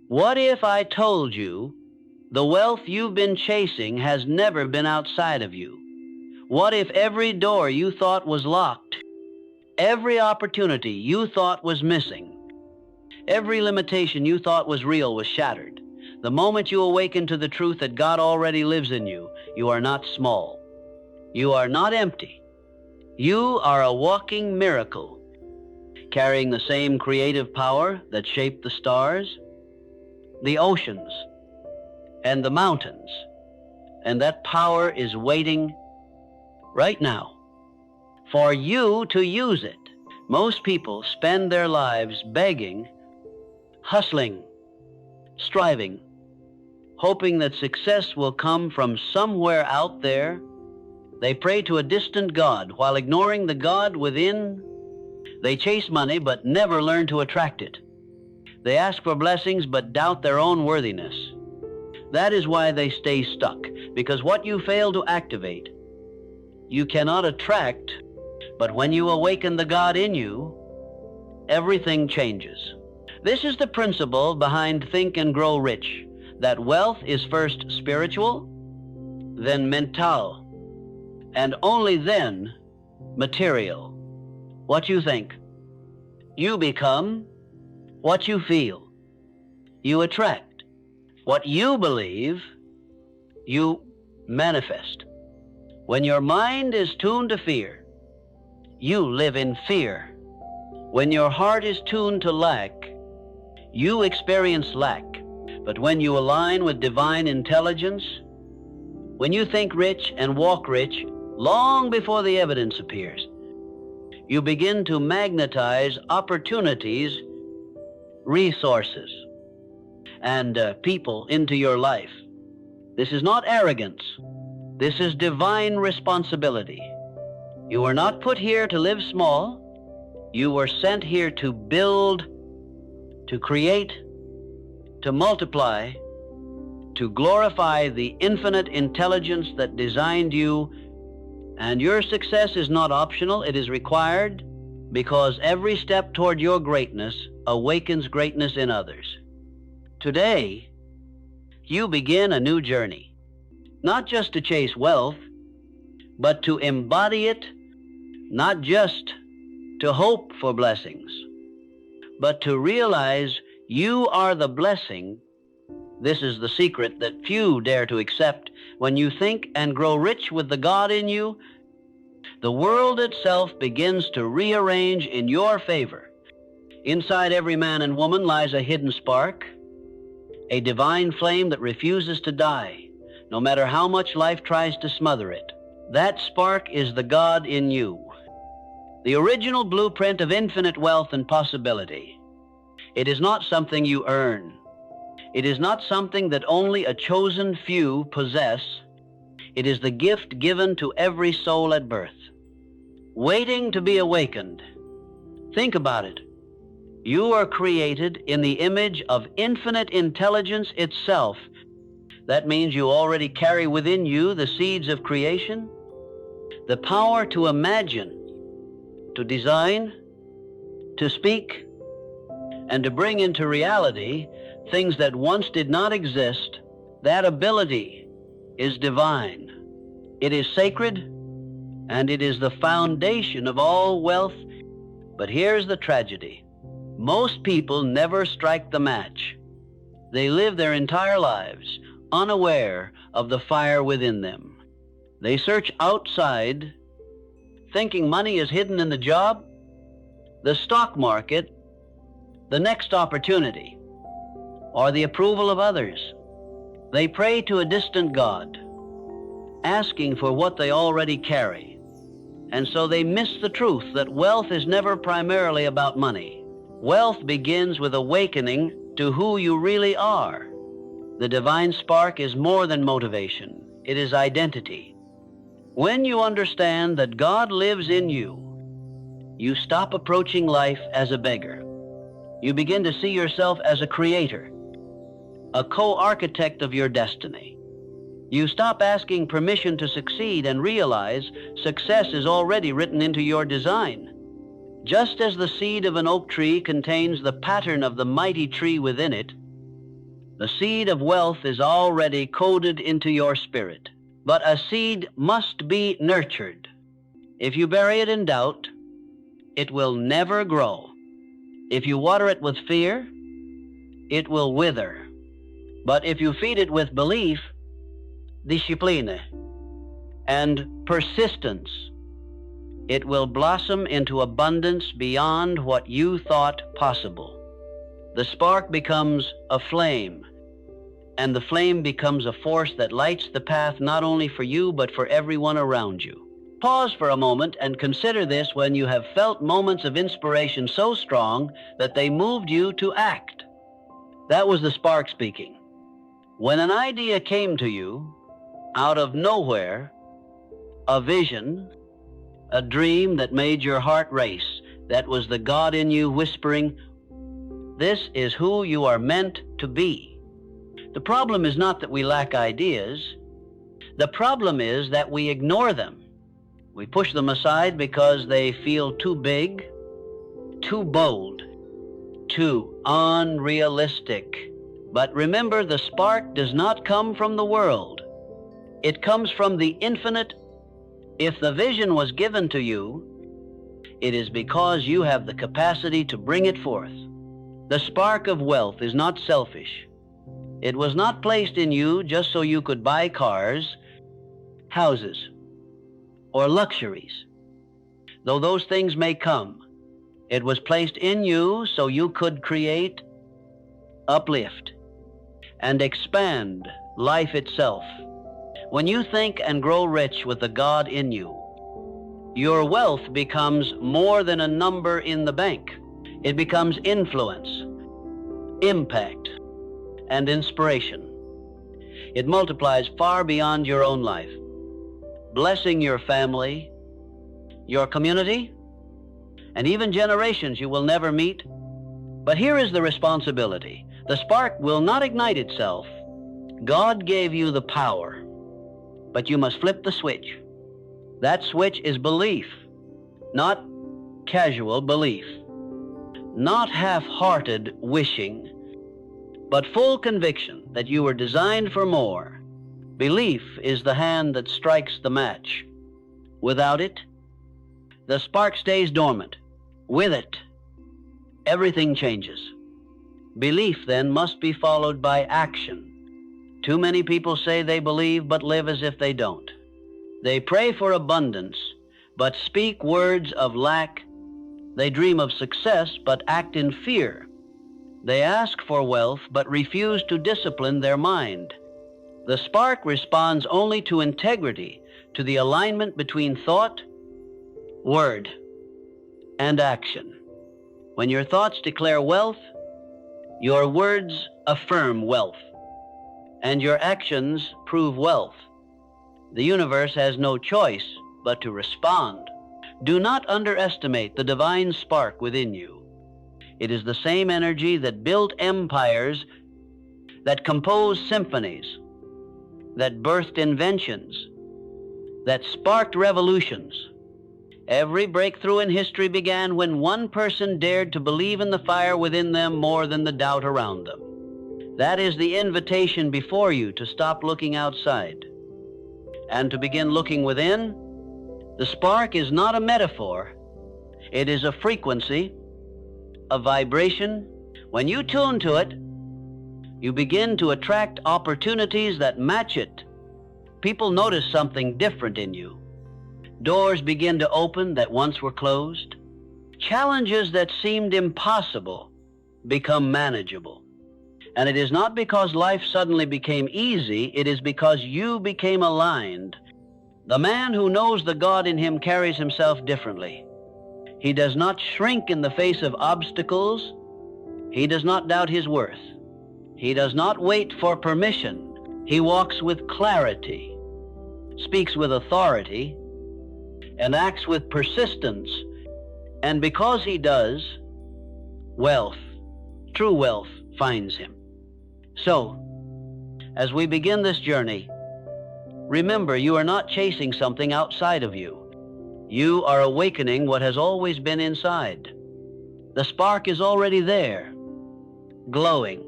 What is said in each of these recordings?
What if I told you the wealth you've been chasing has never been outside of you? What if every door you thought was locked, every opportunity you thought was missing, every limitation you thought was real was shattered? The moment you awaken to the truth that God already lives in you, you are not small. You are not empty. You are a walking miracle, carrying the same creative power that shaped the stars, the oceans, and the mountains. And that power is waiting right now for you to use it. Most people spend their lives begging, hustling, striving, hoping that success will come from somewhere out there. They pray to a distant God while ignoring the God within. They chase money but never learn to attract it. They ask for blessings but doubt their own worthiness. That is why they stay stuck, because what you fail to activate, you cannot attract. But when you awaken the God in you, everything changes. This is the principle behind Think and Grow Rich, that wealth is first spiritual, then mental, and only then material. What you think, you become. What you feel, you attract. What you believe, you manifest. When your mind is tuned to fear, you live in fear. When your heart is tuned to lack, you experience lack. But when you align with divine intelligence, when you think rich and walk rich long before the evidence appears, you begin to magnetize opportunities, resources, and people into your life. This is not arrogance. This is divine responsibility. You were not put here to live small. You were sent here to build, to create, to multiply, to glorify the infinite intelligence that designed you. And your success is not optional, it is required, because every step toward your greatness awakens greatness in others. Today, you begin a new journey, not just to chase wealth, but to embody it, not just to hope for blessings, but to realize you are the blessing. This is the secret that few dare to accept. When you think and grow rich with the God in you, the world itself begins to rearrange in your favor. Inside every man and woman lies a hidden spark, a divine flame that refuses to die, no matter how much life tries to smother it. That spark is the God in you, the original blueprint of infinite wealth and possibility. It is not something you earn. It is not something that only a chosen few possess. It is the gift given to every soul at birth, waiting to be awakened. Think about it. You are created in the image of infinite intelligence itself. That means you already carry within you the seeds of creation, the power to imagine, to design, to speak, and to bring into reality things that once did not exist. That ability is divine. It is sacred, and it is the foundation of all wealth. But here's the tragedy. Most people never strike the match. They live their entire lives unaware of the fire within them. They search outside, thinking money is hidden in the job, the stock market, the next opportunity, or the approval of others. They pray to a distant God, asking for what they already carry. And so they miss the truth that wealth is never primarily about money. Wealth begins with awakening to who you really are. The divine spark is more than motivation. It is identity. When you understand that God lives in you, you stop approaching life as a beggar. You begin to see yourself as a creator, a co-architect of your destiny. You stop asking permission to succeed and realize success is already written into your design. Just as the seed of an oak tree contains the pattern of the mighty tree within it, The seed of wealth is already coded into your spirit, but a seed must be nurtured. If you bury it in doubt, it will never grow. If you water it with fear, it will wither. But if you feed it with belief, discipline, and persistence, it will blossom into abundance beyond what you thought possible. The spark becomes a flame, and the flame becomes a force that lights the path not only for you, but for everyone around you. Pause for a moment and consider this when you have felt moments of inspiration so strong that they moved you to act. That was the spark speaking. When an idea came to you, out of nowhere, a vision, a dream that made your heart race, that was the God in you whispering, "This is who you are meant to be." The problem is not that we lack ideas. The problem is that we ignore them. We push them aside because they feel too big, too bold, too unrealistic. But remember, the spark does not come from the world. It comes from the infinite. If the vision was given to you, it is because you have the capacity to bring it forth. The spark of wealth is not selfish. It was not placed in you just so you could buy cars, houses, or luxuries. Though those things may come, it was placed in you so you could create, uplift, and expand life itself. When you think and grow rich with the God in you, your wealth becomes more than a number in the bank. It becomes influence, impact, and inspiration. It multiplies far beyond your own life, blessing your family, your community, and even generations you will never meet. But here is the responsibility. The spark will not ignite itself. God gave you the power, but you must flip the switch. That switch is belief, not casual belief, not half-hearted wishing, but full conviction that you were designed for more. Belief is the hand that strikes the match. Without it, the spark stays dormant. With it, everything changes. Belief then must be followed by action. Too many people say they believe but live as if they don't. They pray for abundance but speak words of lack. They dream of success but act in fear. They ask for wealth but refuse to discipline their mind. The spark responds only to integrity, to the alignment between thought, word, and action. When your thoughts declare wealth, your words affirm wealth, and your actions prove wealth. The universe has no choice but to respond. Do not underestimate the divine spark within you. It is the same energy that built empires, that composed symphonies, that birthed inventions, that sparked revolutions. Every breakthrough in history began when one person dared to believe in the fire within them more than the doubt around them. That is the invitation before you to stop looking outside and to begin looking within. The spark is not a metaphor. It is a frequency, a vibration. When you tune to it, you begin to attract opportunities that match it. People notice something different in you. Doors begin to open that once were closed. Challenges that seemed impossible become manageable. And it is not because life suddenly became easy, it is because you became aligned. The man who knows the God in him carries himself differently. He does not shrink in the face of obstacles. He does not doubt his worth. He does not wait for permission. He walks with clarity, speaks with authority, and acts with persistence. And because he does, wealth, true wealth, finds him. So, as we begin this journey, remember you are not chasing something outside of you. You are awakening what has always been inside. The spark is already there, glowing,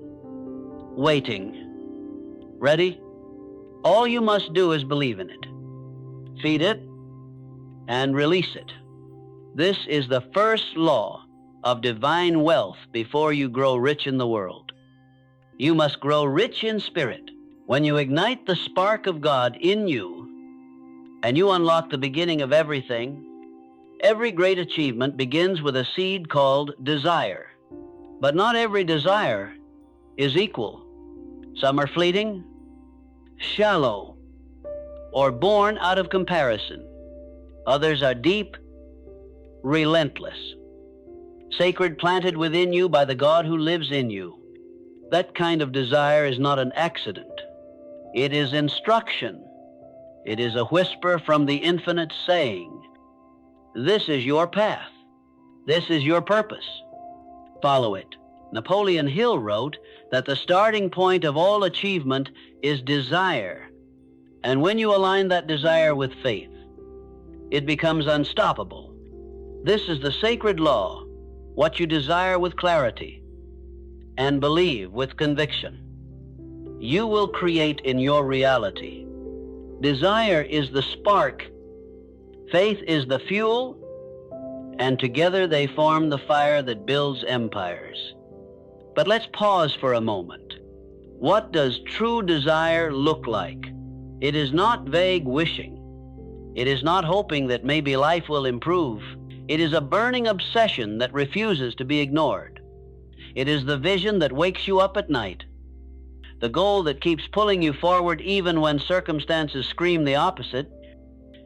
waiting. Ready? All you must do is believe in it. Feed it and release it. This is the first law of divine wealth before you grow rich in the world. You must grow rich in spirit. When you ignite the spark of God in you and you unlock the beginning of everything, every great achievement begins with a seed called desire. But not every desire is equal. Some are fleeting, shallow, or born out of comparison. Others are deep, relentless, sacred, planted within you by the God who lives in you. That kind of desire is not an accident. It is instruction. It is a whisper from the infinite saying, this is your path. This is your purpose. Follow it. Napoleon Hill wrote that the starting point of all achievement is desire. And when you align that desire with faith, it becomes unstoppable. This is the sacred law. What you desire with clarity and believe with conviction, you will create in your reality. Desire is the spark. Faith is the fuel, and together they form the fire that builds empires. But let's pause for a moment. What does true desire look like? It is not vague wishing. It is not hoping that maybe life will improve. It is a burning obsession that refuses to be ignored. It is the vision that wakes you up at night, the goal that keeps pulling you forward even when circumstances scream the opposite.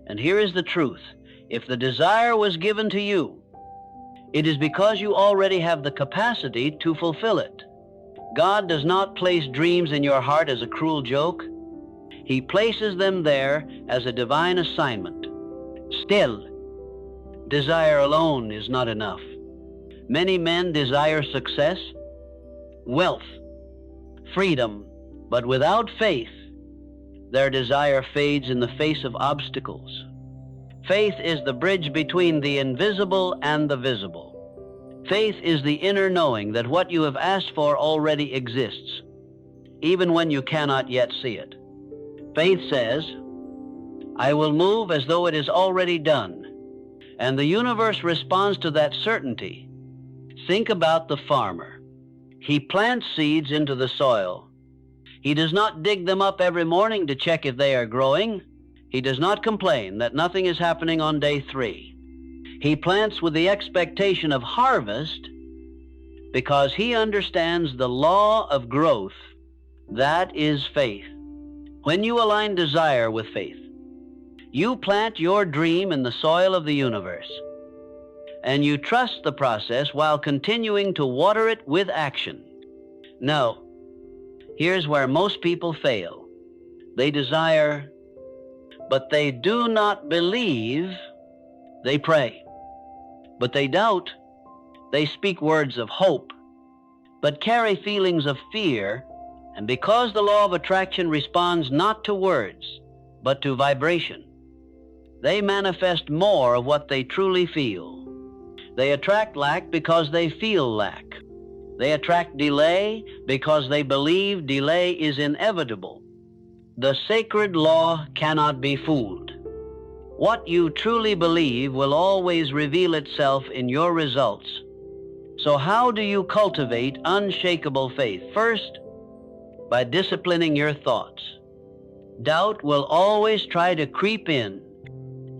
And here is the truth. If the desire was given to you, it is because you already have the capacity to fulfill it. God does not place dreams in your heart as a cruel joke. He places them there as a divine assignment. Still, desire alone is not enough. Many men desire success, wealth, freedom, but without faith, their desire fades in the face of obstacles. Faith is the bridge between the invisible and the visible. Faith is the inner knowing that what you have asked for already exists, even when you cannot yet see it. Faith says, I will move as though it is already done. And the universe responds to that certainty. Think about the farmer. He plants seeds into the soil. He does not dig them up every morning to check if they are growing. He does not complain that nothing is happening on day 3. He plants with the expectation of harvest because he understands the law of growth. That is faith. When you align desire with faith, you plant your dream in the soil of the universe, and you trust the process while continuing to water it with action. Now, here's where most people fail. They desire, but they do not believe. They pray, but they doubt. They speak words of hope, but carry feelings of fear. And because the law of attraction responds not to words, but to vibration, they manifest more of what they truly feel. They attract lack because they feel lack. They attract delay because they believe delay is inevitable. The sacred law cannot be fooled. What you truly believe will always reveal itself in your results. So how do you cultivate unshakable faith? First, by disciplining your thoughts. Doubt will always try to creep in.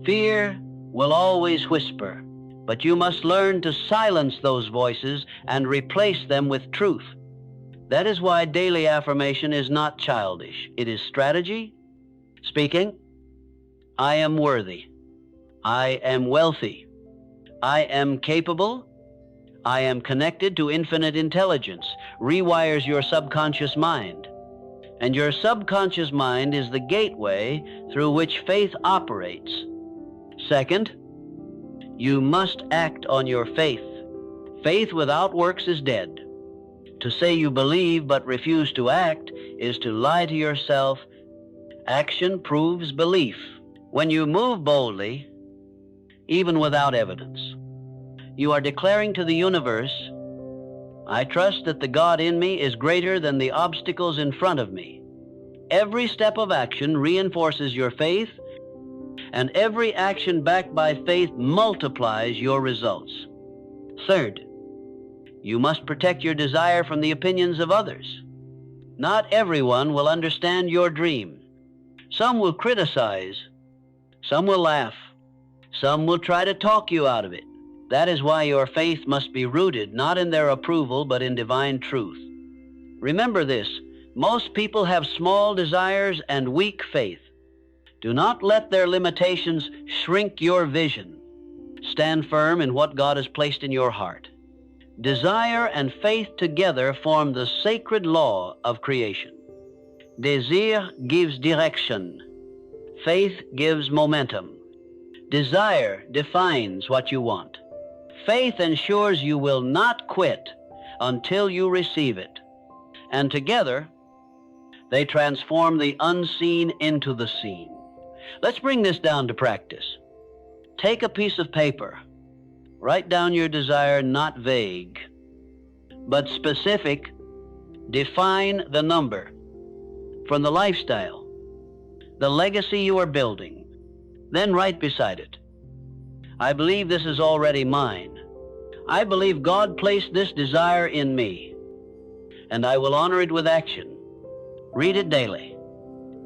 Fear will always whisper. But you must learn to silence those voices and replace them with truth. That is why daily affirmation is not childish. It is strategy. Speaking, I am worthy. I am wealthy. I am capable. I am connected to infinite intelligence. Rewires your subconscious mind. And your subconscious mind is the gateway through which faith operates. Second, you must act on your faith. Faith without works is dead. To say you believe but refuse to act is to lie to yourself. Action proves belief. When you move boldly, even without evidence, you are declaring to the universe, I trust that the God in me is greater than the obstacles in front of me. Every step of action reinforces your faith, and every action backed by faith multiplies your results. Third, you must protect your desire from the opinions of others. Not everyone will understand your dream. Some will criticize, some will laugh, some will try to talk you out of it. That is why your faith must be rooted not in their approval but in divine truth. Remember this, most people have small desires and weak faith. Do not let their limitations shrink your vision. Stand firm in what God has placed in your heart. Desire and faith together form the sacred law of creation. Désir gives direction. Faith gives momentum. Desire defines what you want. Faith ensures you will not quit until you receive it. And together, they transform the unseen into the seen. Let's bring this down to practice. Take a piece of paper. Write down your desire, not vague, but specific. Define the number from the lifestyle, the legacy you are building. Then write beside it, I believe this is already mine. I believe God placed this desire in me, and I will honor it with action. Read it daily.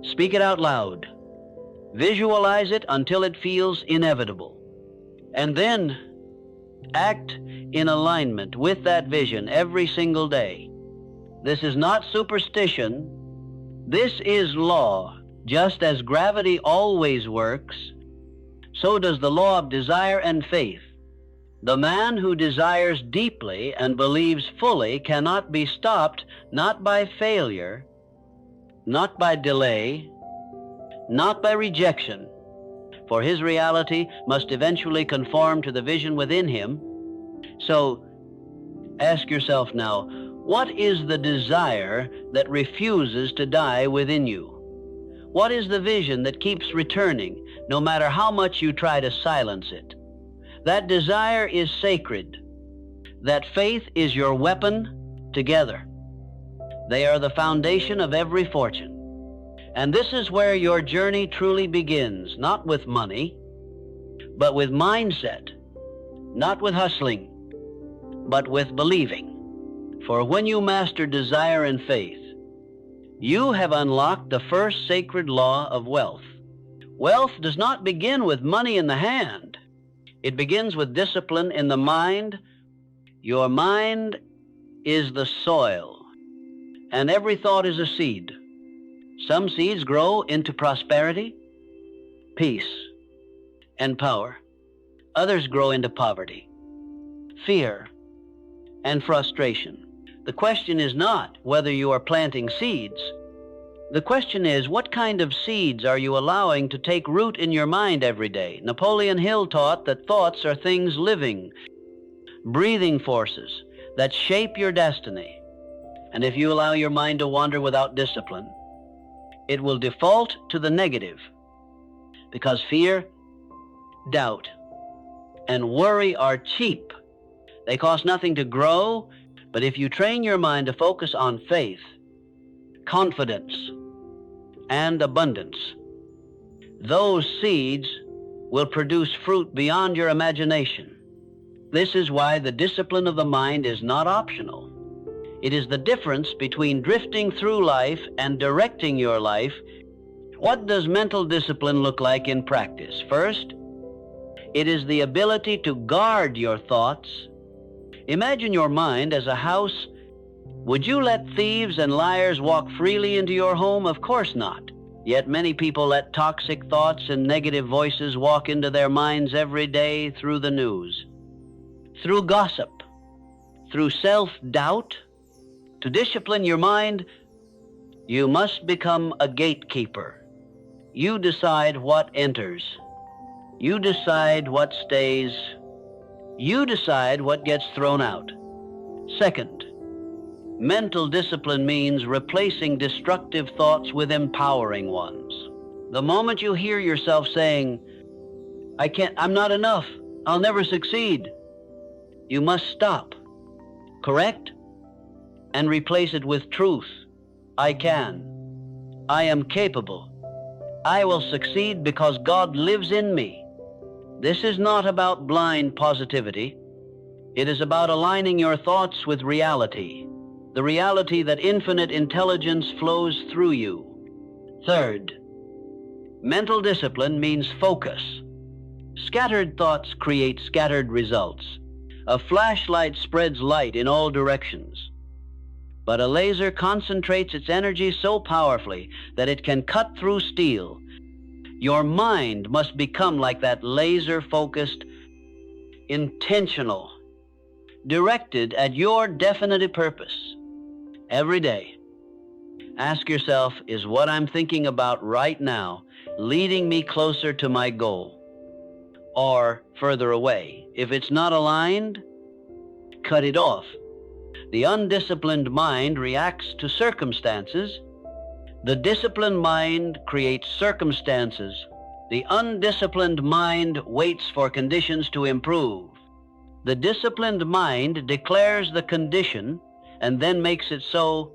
Speak it out loud. Visualize it until it feels inevitable. And then act in alignment with that vision every single day. This is not superstition. This is law. Just as gravity always works, so does the law of desire and faith. The man who desires deeply and believes fully cannot be stopped, not by failure, not by delay, not by rejection, for his reality must eventually conform to the vision within him. So ask yourself now, what is the desire that refuses to die within you? What is the vision that keeps returning, no matter how much you try to silence it? That desire is sacred. That faith is your weapon together. They are the foundation of every fortune. And this is where your journey truly begins, not with money, but with mindset, not with hustling, but with believing. For when you master desire and faith, you have unlocked the first sacred law of wealth. Wealth does not begin with money in the hand. It begins with discipline in the mind. Your mind is the soil, and every thought is a seed. Some seeds grow into prosperity, peace, and power. Others grow into poverty, fear, and frustration. The question is not whether you are planting seeds. The question is, what kind of seeds are you allowing to take root in your mind every day? Napoleon Hill taught that thoughts are things living, breathing forces that shape your destiny. And if you allow your mind to wander without discipline, it will default to the negative, because fear, doubt, and worry are cheap. They cost nothing to grow, but if you train your mind to focus on faith, confidence, and abundance, those seeds will produce fruit beyond your imagination. This is why the discipline of the mind is not optional. It is the difference between drifting through life and directing your life. What does mental discipline look like in practice? First, it is the ability to guard your thoughts. Imagine your mind as a house. Would you let thieves and liars walk freely into your home? Of course not. Yet many people let toxic thoughts and negative voices walk into their minds every day through the news, through gossip, through self-doubt. To discipline your mind, you must become a gatekeeper. You decide what enters. You decide what stays. You decide what gets thrown out. Second, mental discipline means replacing destructive thoughts with empowering ones. The moment you hear yourself saying, I'm not enough, I'll never succeed, you must stop. Correct? and replace it with truth. I can. I am capable. I will succeed because God lives in me. This is not about blind positivity. It is about aligning your thoughts with reality, the reality that infinite intelligence flows through you. Third, mental discipline means focus. Scattered thoughts create scattered results. A flashlight spreads light in all directions, but a laser concentrates its energy so powerfully that it can cut through steel. Your mind must become like that laser-focused, intentional, directed at your definite purpose. Every day, ask yourself, is what I'm thinking about right now leading me closer to my goal or further away? If it's not aligned, cut it off. The undisciplined mind reacts to circumstances. The disciplined mind creates circumstances. The undisciplined mind waits for conditions to improve. The disciplined mind declares the condition and then makes it so.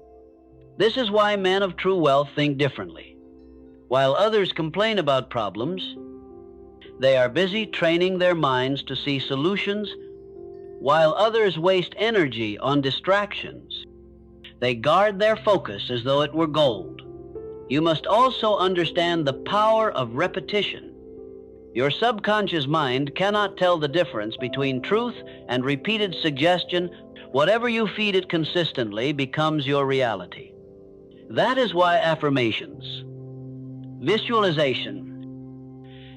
This is why men of true wealth think differently. While others complain about problems, they are busy training their minds to see solutions. While others waste energy on distractions, they guard their focus as though it were gold. You must also understand the power of repetition. Your subconscious mind cannot tell the difference between truth and repeated suggestion. Whatever you feed it consistently becomes your reality. That is why affirmations, visualization,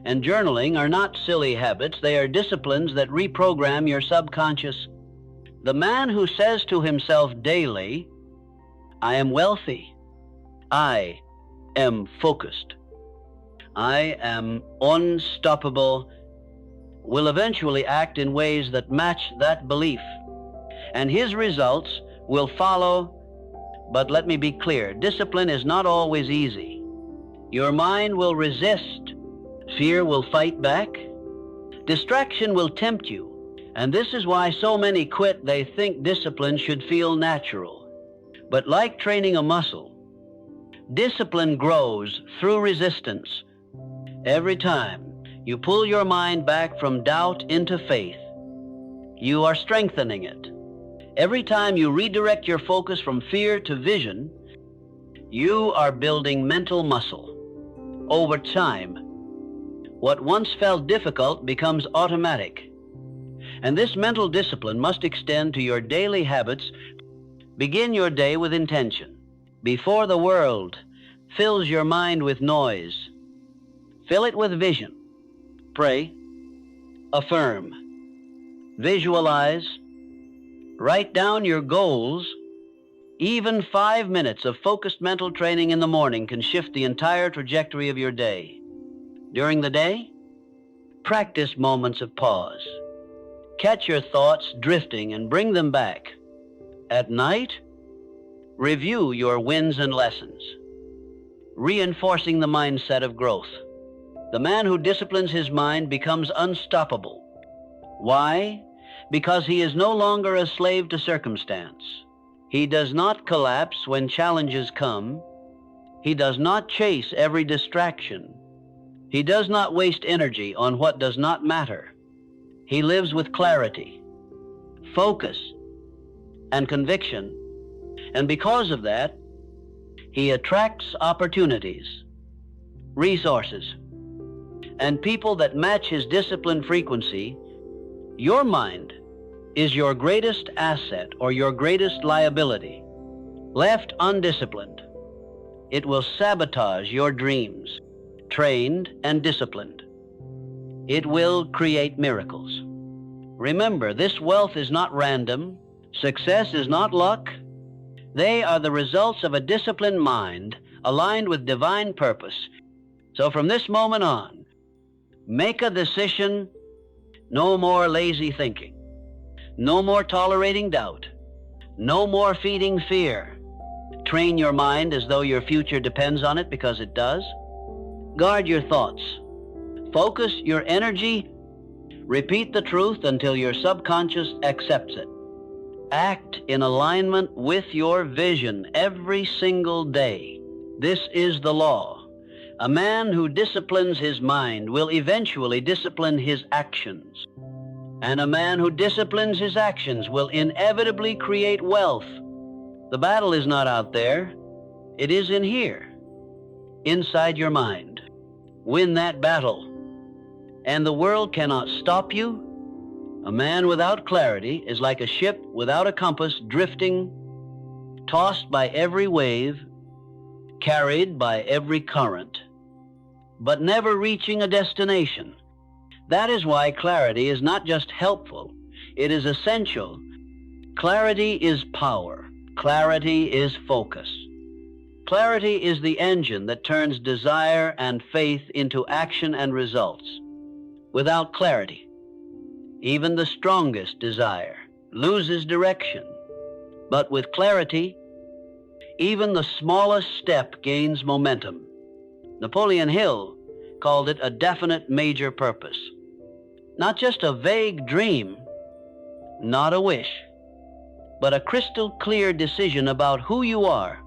and journaling are not silly habits. They are disciplines that reprogram your subconscious. The man who says to himself daily, I am wealthy, I am focused, I am unstoppable, will eventually act in ways that match that belief, and his results will follow. But let me be clear, discipline is not always easy. Your mind will resist. Fear will fight back. Distraction will tempt you. And this is why so many quit. They think discipline should feel natural. But like training a muscle, discipline grows through resistance. Every time you pull your mind back from doubt into faith, you are strengthening it. Every time you redirect your focus from fear to vision, you are building mental muscle. Over time, what once felt difficult becomes automatic. And this mental discipline must extend to your daily habits. Begin your day with intention. Before the world fills your mind with noise, fill it with vision. Pray, affirm, visualize, write down your goals. Even 5 minutes of focused mental training in the morning can shift the entire trajectory of your day. During the day, practice moments of pause. Catch your thoughts drifting and bring them back. At night, review your wins and lessons, reinforcing the mindset of growth. The man who disciplines his mind becomes unstoppable. Why? Because he is no longer a slave to circumstance. He does not collapse when challenges come. He does not chase every distraction. He does not waste energy on what does not matter. He lives with clarity, focus, and conviction. And because of that, he attracts opportunities, resources, and people that match his discipline frequency. Your mind is your greatest asset or your greatest liability. Left undisciplined, it will sabotage your dreams. Trained and disciplined, it will create miracles. Remember, this wealth is not random. Success is not luck. They are the results of a disciplined mind aligned with divine purpose. So from this moment on, make a decision. No more lazy thinking. No more tolerating doubt. No more feeding fear. Train your mind as though your future depends on it, because it does. Guard your thoughts. Focus your energy. Repeat the truth until your subconscious accepts it. Act in alignment with your vision every single day. This is the law. A man who disciplines his mind will eventually discipline his actions. And a man who disciplines his actions will inevitably create wealth. The battle is not out there. It is in here, inside your mind. Win that battle, and the world cannot stop you. A man without clarity is like a ship without a compass, drifting, tossed by every wave, carried by every current, but never reaching a destination. That is why clarity is not just helpful, it is essential. Clarity is power. Clarity is focus. Clarity is the engine that turns desire and faith into action and results. Without clarity, even the strongest desire loses direction. But with clarity, even the smallest step gains momentum. Napoleon Hill called it a definite major purpose. Not just a vague dream, not a wish, but a crystal clear decision about who you are,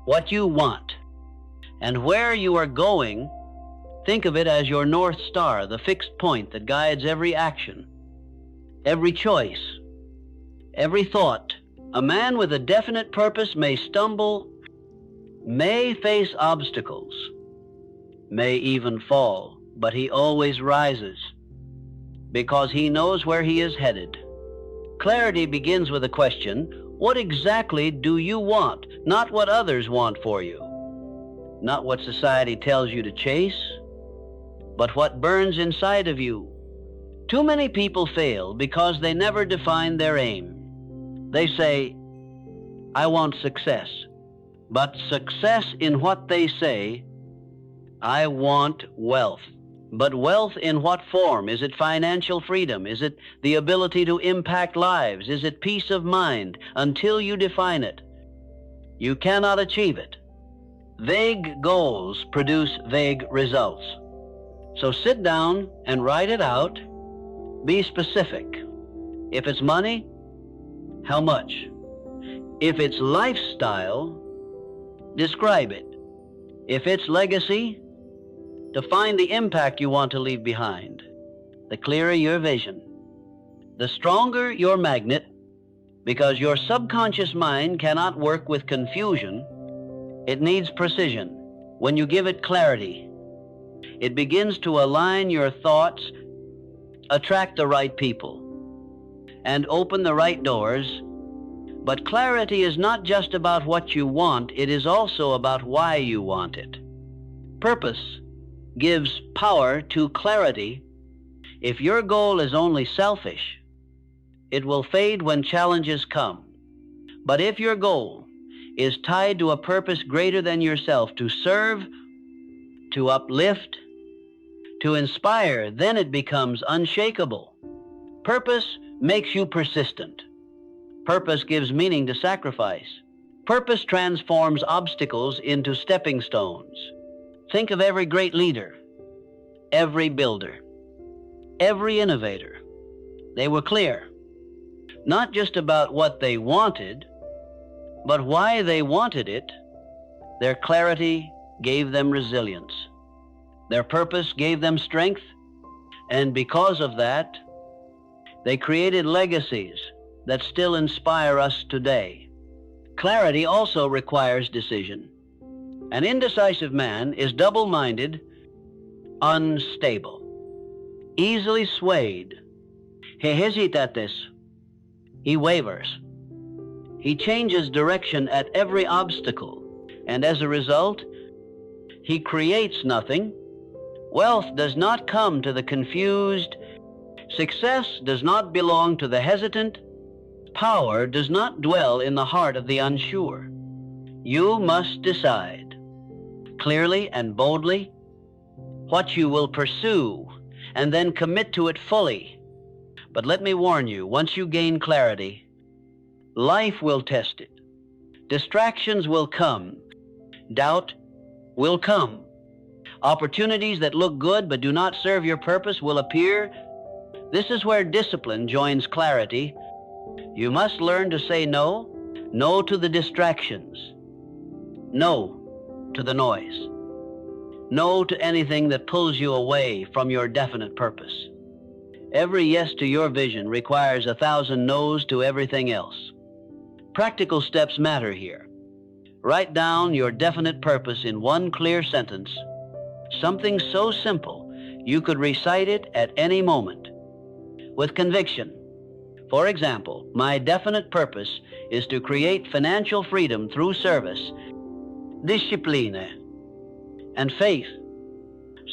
what you want, and where you are going. Think of it as your North Star, the fixed point that guides every action, every choice, every thought. A man with a definite purpose may stumble, may face obstacles, may even fall, but he always rises because he knows where he is headed. Clarity begins with a question: what exactly do you want? Not what others want for you, not what society tells you to chase, but what burns inside of you. Too many people fail because they never define their aim. They say, I want success, but success in what they say. I want wealth. But wealth in what form? Is it financial freedom? Is it the ability to impact lives? Is it peace of mind? Until you define it, you cannot achieve it. Vague goals produce vague results. So sit down and write it out. Be specific. If it's money, how much? If it's lifestyle, describe it. If it's legacy, define the impact you want to leave behind. The clearer your vision, the stronger your magnet, because your subconscious mind cannot work with confusion. It needs precision. When you give it clarity, it begins to align your thoughts, attract the right people, and open the right doors. But clarity is not just about what you want, it is also about why you want it. Purpose gives power to clarity. If your goal is only selfish, it will fade when challenges come. But if your goal is tied to a purpose greater than yourself, to serve, to uplift, to inspire, then it becomes unshakable. Purpose makes you persistent. Purpose gives meaning to sacrifice. Purpose transforms obstacles into stepping stones. Think of every great leader, every builder, every innovator. They were clear, not just about what they wanted, but why they wanted it. Their clarity gave them resilience. Their purpose gave them strength, and because of that, they created legacies that still inspire us today. Clarity also requires decision. An indecisive man is double-minded, unstable, easily swayed. He hesitates. He wavers. He changes direction at every obstacle, and as a result, he creates nothing. Wealth does not come to the confused. Success does not belong to the hesitant. Power does not dwell in the heart of the unsure. You must decide clearly and boldly what you will pursue, and then commit to it fully. But let me warn you, once you gain clarity, life will test it. Distractions will come. Doubt will come. Opportunities that look good but do not serve your purpose will appear. This is where discipline joins clarity. You must learn to say no, no to the distractions, no to the noise, no to anything that pulls you away from your definite purpose. Every yes to your vision requires 1,000 no's to everything else. Practical steps matter here. Write down your definite purpose in one clear sentence, something so simple you could recite it at any moment with conviction. For example, my definite purpose is to create financial freedom through service, discipline, and faith,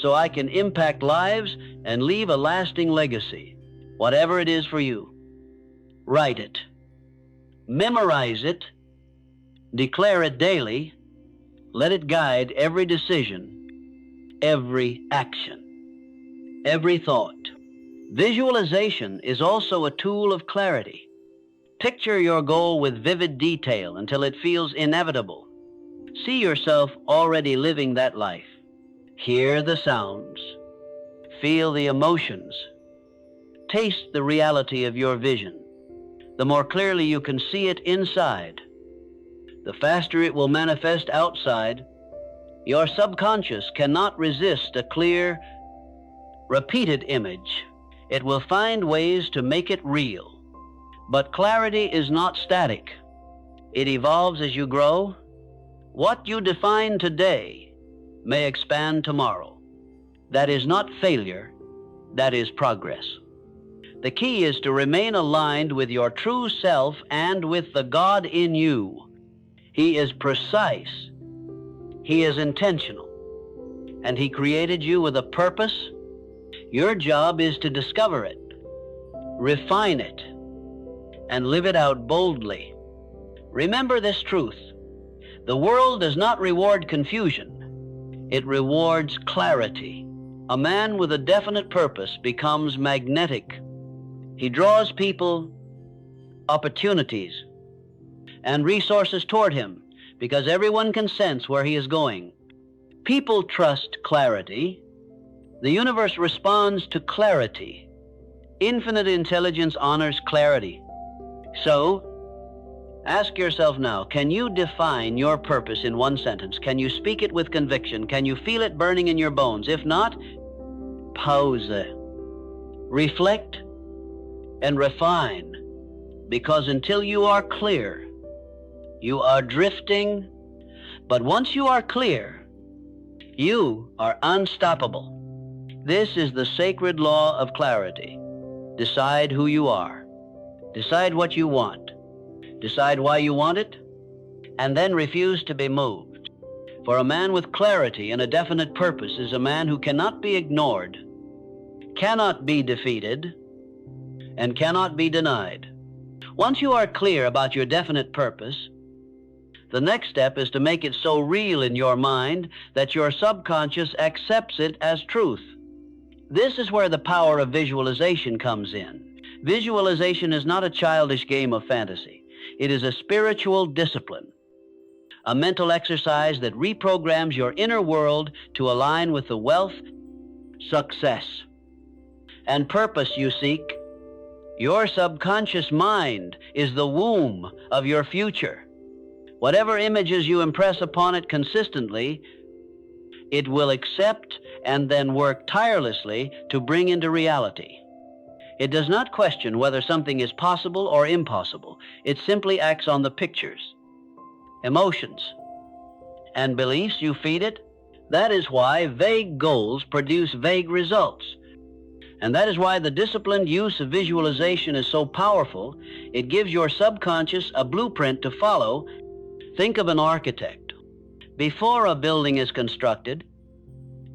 so I can impact lives and leave a lasting legacy. Whatever it is for you, write it, memorize it, declare it daily, let it guide every decision, every action, every thought. Visualization is also a tool of clarity. Picture your goal with vivid detail until it feels inevitable. See yourself already living that life. Hear the sounds. Feel the emotions. Taste the reality of your vision. The more clearly you can see it inside, the faster it will manifest outside. Your subconscious cannot resist a clear, repeated image. It will find ways to make it real. But clarity is not static. It evolves as you grow. What you define today may expand tomorrow. That is not failure, that is progress. The key is to remain aligned with your true self and with the God in you. He is precise, He is intentional, and He created you with a purpose. Your job is to discover it, refine it, and live it out boldly. Remember this truth. The world does not reward confusion. It rewards clarity. A man with a definite purpose becomes magnetic. He draws people, opportunities, and resources toward him because everyone can sense where he is going. People trust clarity. The universe responds to clarity. Infinite intelligence honors clarity. So, ask yourself now, can you define your purpose in one sentence? Can you speak it with conviction? Can you feel it burning in your bones? If not, pause, reflect, and refine. Because until you are clear, you are drifting. But once you are clear, you are unstoppable. This is the sacred law of clarity. Decide who you are. Decide what you want. Decide why you want it, and then refuse to be moved. For a man with clarity and a definite purpose is a man who cannot be ignored, cannot be defeated, and cannot be denied. Once you are clear about your definite purpose, the next step is to make it so real in your mind that your subconscious accepts it as truth. This is where the power of visualization comes in. Visualization is not a childish game of fantasy. It is a spiritual discipline, a mental exercise that reprograms your inner world to align with the wealth, success, and purpose you seek. Your subconscious mind is the womb of your future. Whatever images you impress upon it consistently, it will accept and then work tirelessly to bring into reality. It does not question whether something is possible or impossible. It simply acts on the pictures, emotions, and beliefs you feed it. That is why vague goals produce vague results. And that is why the disciplined use of visualization is so powerful. It gives your subconscious a blueprint to follow. Think of an architect. Before a building is constructed,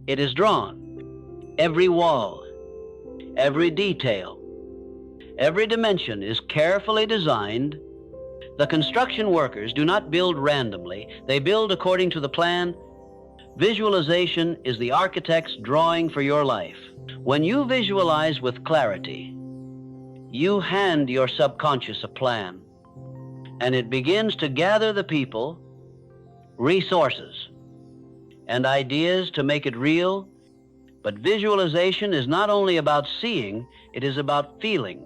it is drawn. Every wall, every detail, every dimension is carefully designed. The construction workers do not build randomly. They build according to the plan. Visualization is the architect's drawing for your life. When you visualize with clarity, you hand your subconscious a plan, and it begins to gather the people, resources, and ideas to make it real. But visualization is not only about seeing, it is about feeling.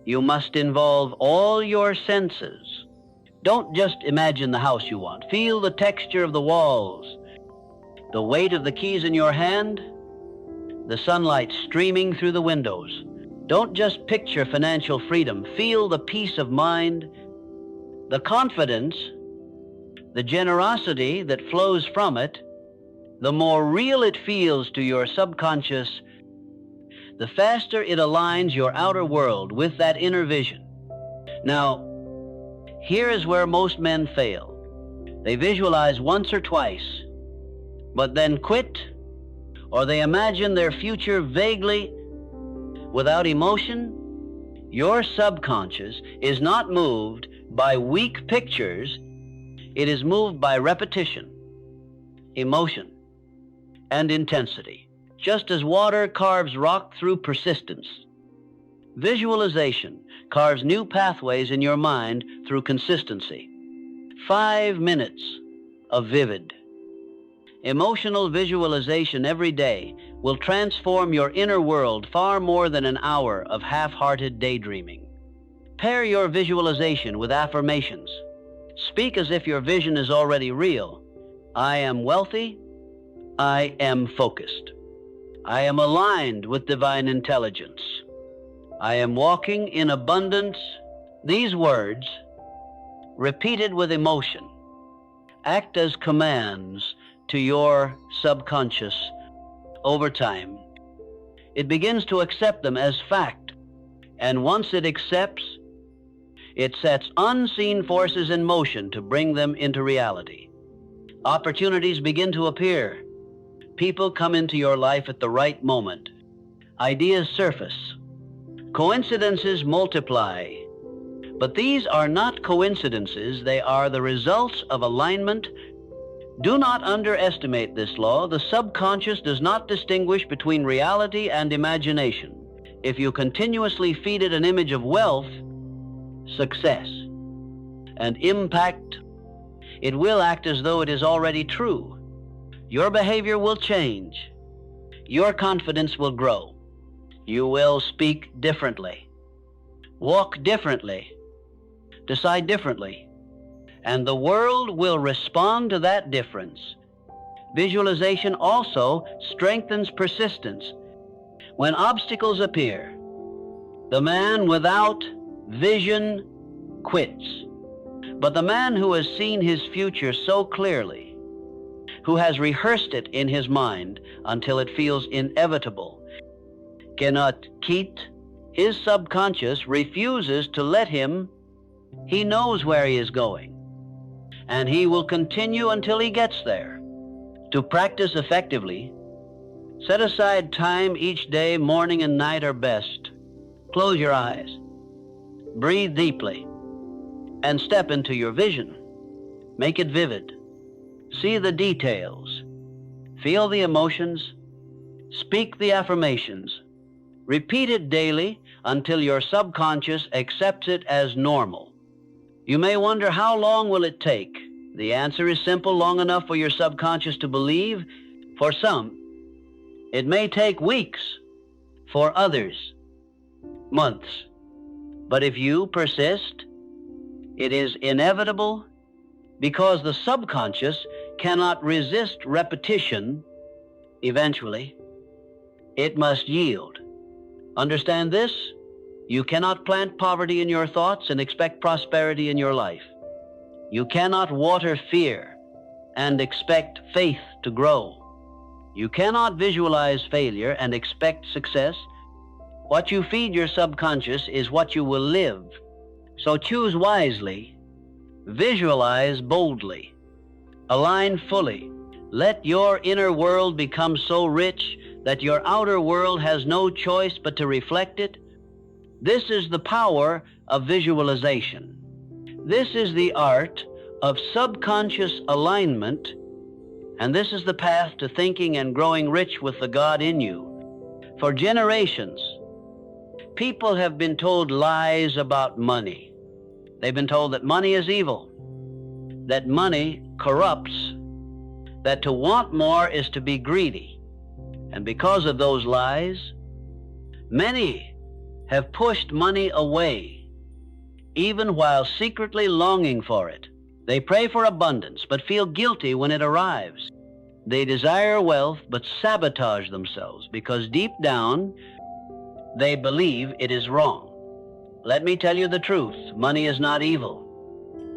You must involve all your senses. Don't just imagine the house you want. Feel the texture of the walls, the weight of the keys in your hand, the sunlight streaming through the windows. Don't just picture financial freedom. Feel the peace of mind, the confidence, the generosity that flows from it. The more real it feels to your subconscious, the faster it aligns your outer world with that inner vision. Now, here is where most men fail. They visualize once or twice, but then quit, or they imagine their future vaguely without emotion. Your subconscious is not moved by weak pictures. It is moved by repetition, emotion, and intensity. Just as water carves rock through persistence, visualization carves new pathways in your mind through consistency. 5 minutes of vivid, emotional visualization every day will transform your inner world far more than an hour of half-hearted daydreaming. Pair your visualization with affirmations. Speak as if your vision is already real. I am wealthy. I am focused. I am aligned with divine intelligence. I am walking in abundance. These words, repeated with emotion, act as commands to your subconscious. Over time, it begins to accept them as fact, and once it accepts, it sets unseen forces in motion to bring them into reality. Opportunities begin to appear. People come into your life at the right moment. Ideas surface. Coincidences multiply. But these are not coincidences, they are the results of alignment. Do not underestimate this law. The subconscious does not distinguish between reality and imagination. If you continuously feed it an image of wealth, success, and impact, it will act as though it is already true. Your behavior will change. Your confidence will grow. You will speak differently, walk differently, decide differently, and the world will respond to that difference. Visualization also strengthens persistence. When obstacles appear, the man without vision quits. But the man who has seen his future so clearly, who has rehearsed it in his mind until it feels inevitable, cannot quit. His subconscious refuses to let him. He knows where he is going, and he will continue until he gets there. To practice effectively, set aside time each day. Morning and night are best. Close your eyes, breathe deeply, and step into your vision. Make it vivid. See the details. Feel the emotions. Speak the affirmations. Repeat it daily until your subconscious accepts it as normal. You may wonder, how long will it take? The answer is simple: long enough for your subconscious to believe. For some, it may take weeks. For others, months. But if you persist, it is inevitable, because the subconscious cannot resist repetition. Eventually, it must yield. Understand this: you cannot plant poverty in your thoughts and expect prosperity in your life. You cannot water fear and expect faith to grow. You cannot visualize failure and expect success. What you feed your subconscious is what you will live. So choose wisely, visualize boldly, align fully. Let your inner world become so rich that your outer world has no choice but to reflect it. This is the power of visualization. This is the art of subconscious alignment, and this is the path to thinking and growing rich with the God in you. For generations, people have been told lies about money. They've been told that money is evil, that money corrupts, that to want more is to be greedy. And because of those lies, many have pushed money away, even while secretly longing for it. They pray for abundance, but feel guilty when it arrives. They desire wealth, but sabotage themselves because deep down, they believe it is wrong. Let me tell you the truth. Money is not evil.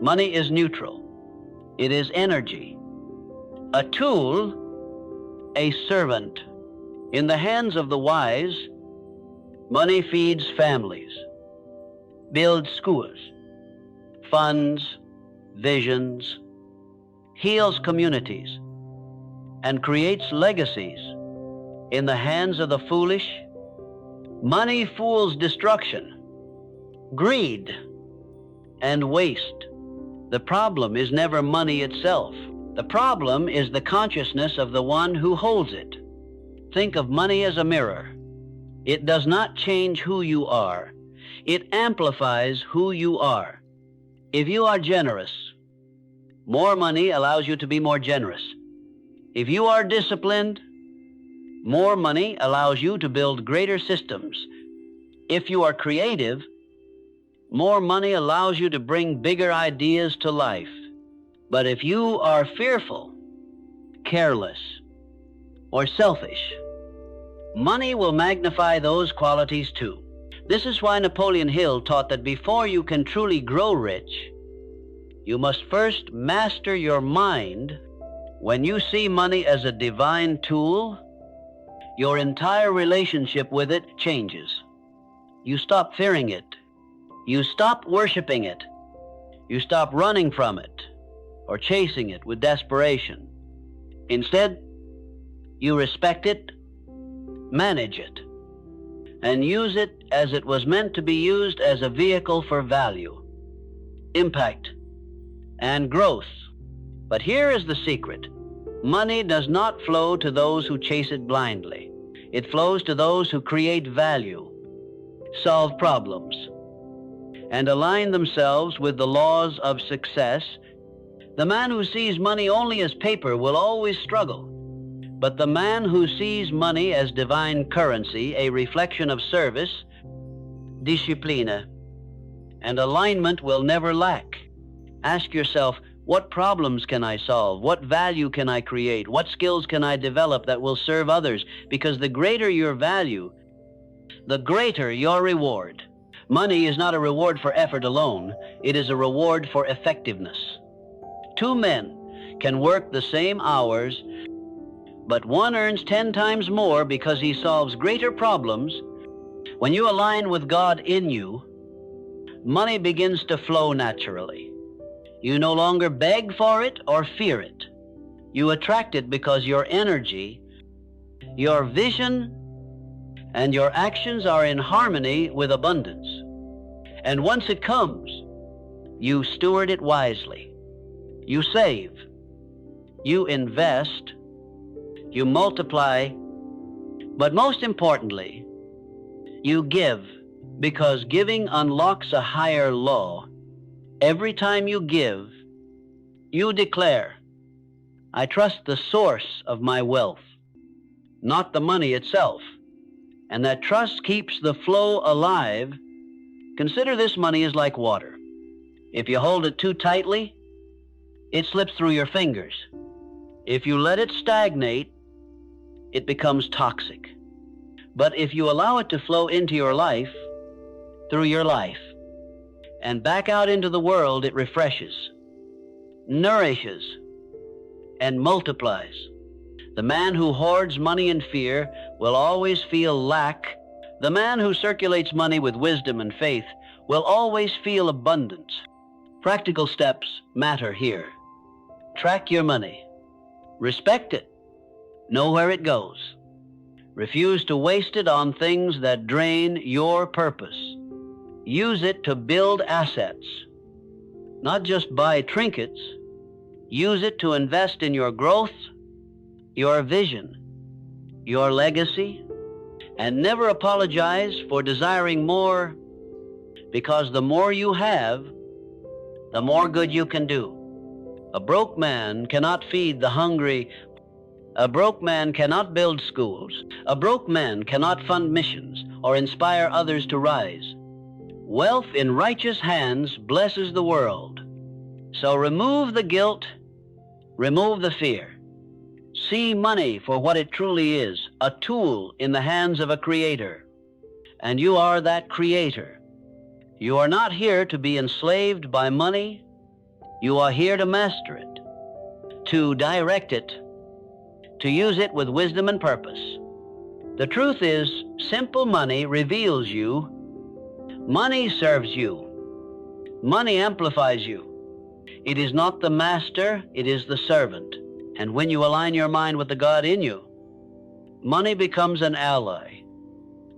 Money is neutral. It is energy. A tool, a servant. In the hands of the wise, money feeds families, builds schools, funds visions, heals communities, and creates legacies. In the hands of the foolish, money fuels destruction, greed, and waste. The problem is never money itself. The problem is the consciousness of the one who holds it. Think of money as a mirror. It does not change who you are. It amplifies who you are. If you are generous, more money allows you to be more generous. If you are disciplined, more money allows you to build greater systems. If you are creative, more money allows you to bring bigger ideas to life. But if you are fearful, careless, or selfish, money will magnify those qualities too. This is why Napoleon Hill taught that before you can truly grow rich, you must first master your mind. When you see money as a divine tool, your entire relationship with it changes. You stop fearing it. You stop worshiping it. You stop running from it or chasing it with desperation. Instead, you respect it, manage it, and use it as it was meant to be used, as a vehicle for value, impact, and growth. But here is the secret. Money does not flow to those who chase it blindly. It flows to those who create value, solve problems, and align themselves with the laws of success. The man who sees money only as paper will always struggle. But the man who sees money as divine currency, a reflection of service, disciplina, and alignment, will never lack. Ask yourself, what problems can I solve? What value can I create? What skills can I develop that will serve others? Because the greater your value, the greater your reward. Money is not a reward for effort alone. It is a reward for effectiveness. Two men can work the same hours, but one earns 10 times more because he solves greater problems. When you align with God in you, money begins to flow naturally. You no longer beg for it or fear it. You attract it because your energy, your vision, and your actions are in harmony with abundance. And once it comes, you steward it wisely. You save, you invest, you multiply, but most importantly, you give, because giving unlocks a higher law. Every time you give, you declare, I trust the source of my wealth, not the money itself. And that trust keeps the flow alive. Consider this money is like water. If you hold it too tightly, it slips through your fingers. If you let it stagnate, it becomes toxic. But if you allow it to flow into your life, through your life, and back out into the world, it refreshes, nourishes, and multiplies. The man who hoards money in fear will always feel lack. The man who circulates money with wisdom and faith will always feel abundance. Practical steps matter here. Track your money. Respect it. Know where it goes. Refuse to waste it on things that drain your purpose. Use it to build assets. Not just buy trinkets. Use it to invest in your growth, your vision, your legacy, and never apologize for desiring more, because the more you have, the more good you can do. A broke man cannot feed the hungry. A broke man cannot build schools. A broke man cannot fund missions or inspire others to rise. Wealth in righteous hands blesses the world. So remove the guilt, remove the fear. See money for what it truly is, a tool in the hands of a creator. And you are that creator. You are not here to be enslaved by money. You are here to master it, to direct it, to use it with wisdom and purpose. The truth is, simple money reveals you. Money serves you. Money amplifies you. It is not the master, it is the servant. And when you align your mind with the God in you, money becomes an ally,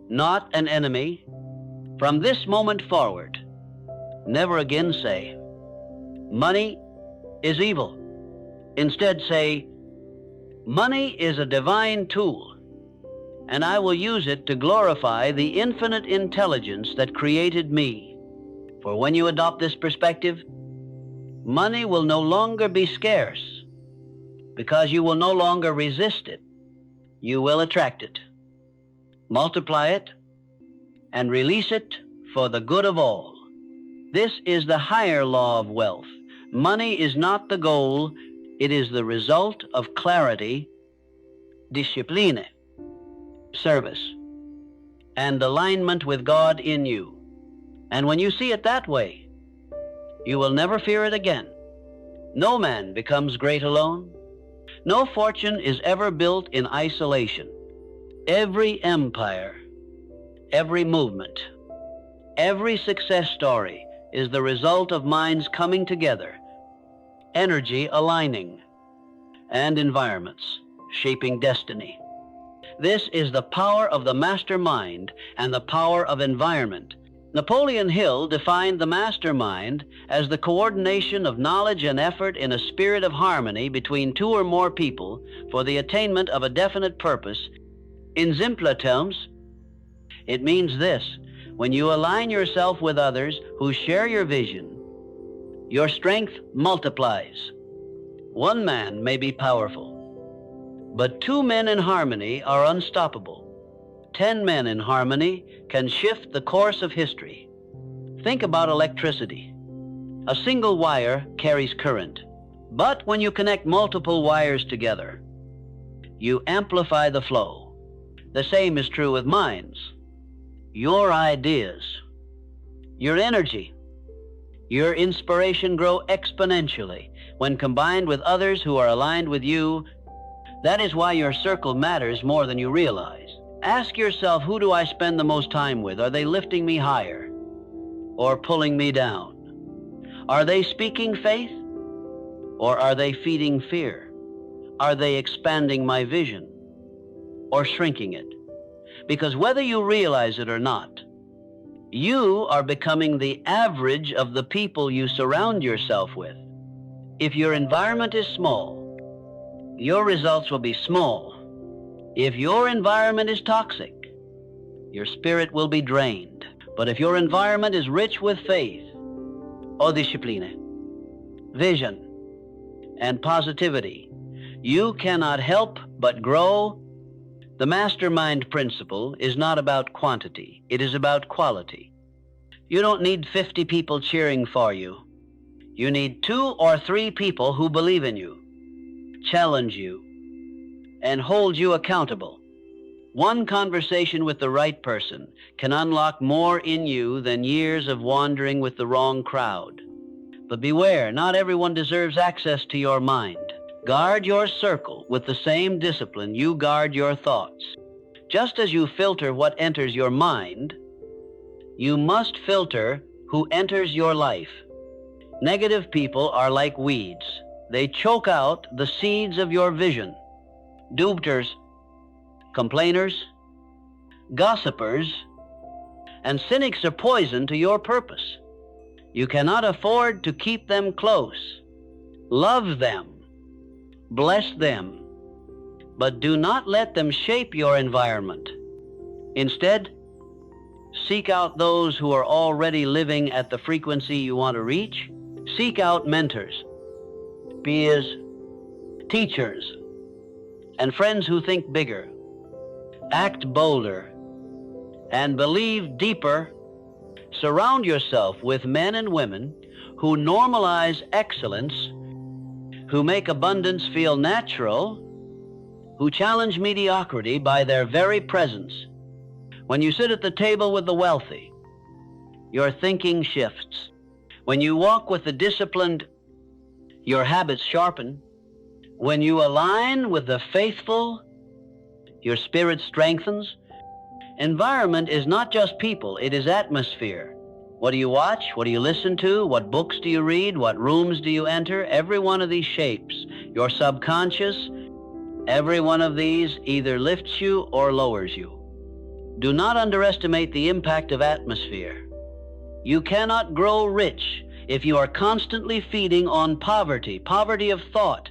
not an enemy. From this moment forward, never again say, money is evil. Instead say, money is a divine tool, and I will use it to glorify the infinite intelligence that created me. For when you adopt this perspective, money will no longer be scarce, because you will no longer resist it. You will attract it, multiply it, and release it for the good of all. This is the higher law of wealth. Money is not the goal, it is the result of clarity, discipline, service, and alignment with God in you. And when you see it that way, you will never fear it again. No man becomes great alone. No fortune is ever built in isolation. Every empire, every movement, every success story is the result of minds coming together, energy aligning, and environments shaping destiny. This is the power of the mastermind and the power of environment. Napoleon Hill defined the mastermind as the coordination of knowledge and effort in a spirit of harmony between two or more people for the attainment of a definite purpose. In simpler terms, it means this: when you align yourself with others who share your vision, your strength multiplies. One man may be powerful, but two men in harmony are unstoppable. 10 men in harmony can shift the course of history. Think about electricity. A single wire carries current, but when you connect multiple wires together, you amplify the flow. The same is true with minds. Your ideas, your energy, your inspiration grow exponentially when combined with others who are aligned with you. That is why your circle matters more than you realize. Ask yourself, who do I spend the most time with? Are they lifting me higher or pulling me down? Are they speaking faith or are they feeding fear? Are they expanding my vision or shrinking it? Because whether you realize it or not, you are becoming the average of the people you surround yourself with. If your environment is small, your results will be small. If your environment is toxic, your spirit will be drained. But if your environment is rich with faith, or discipline, vision, and positivity, you cannot help but grow. The mastermind principle is not about quantity, it is about quality. You don't need 50 people cheering for you. You need 2 or 3 people who believe in you, challenge you, and hold you accountable. One conversation with the right person can unlock more in you than years of wandering with the wrong crowd. But beware, not everyone deserves access to your mind. Guard your circle with the same discipline you guard your thoughts. Just as you filter what enters your mind, you must filter who enters your life. Negative people are like weeds. They choke out the seeds of your vision. Doubters, complainers, gossipers, and cynics are poison to your purpose. You cannot afford to keep them close. Love them, bless them, but do not let them shape your environment. Instead, seek out those who are already living at the frequency you want to reach. Seek out mentors, peers, teachers, and friends who think bigger, act bolder, and believe deeper. Surround yourself with men and women who normalize excellence, who make abundance feel natural, who challenge mediocrity by their very presence. When you sit at the table with the wealthy, your thinking shifts. When you walk with the disciplined, your habits sharpen. When you align with the faithful, your spirit strengthens. Environment is not just people, it is atmosphere. What do you watch? What do you listen to? What books do you read? What rooms do you enter? Every one of these shapes your subconscious. Every one of these either lifts you or lowers you. Do not underestimate the impact of atmosphere. You cannot grow rich if you are constantly feeding on poverty, poverty of thought,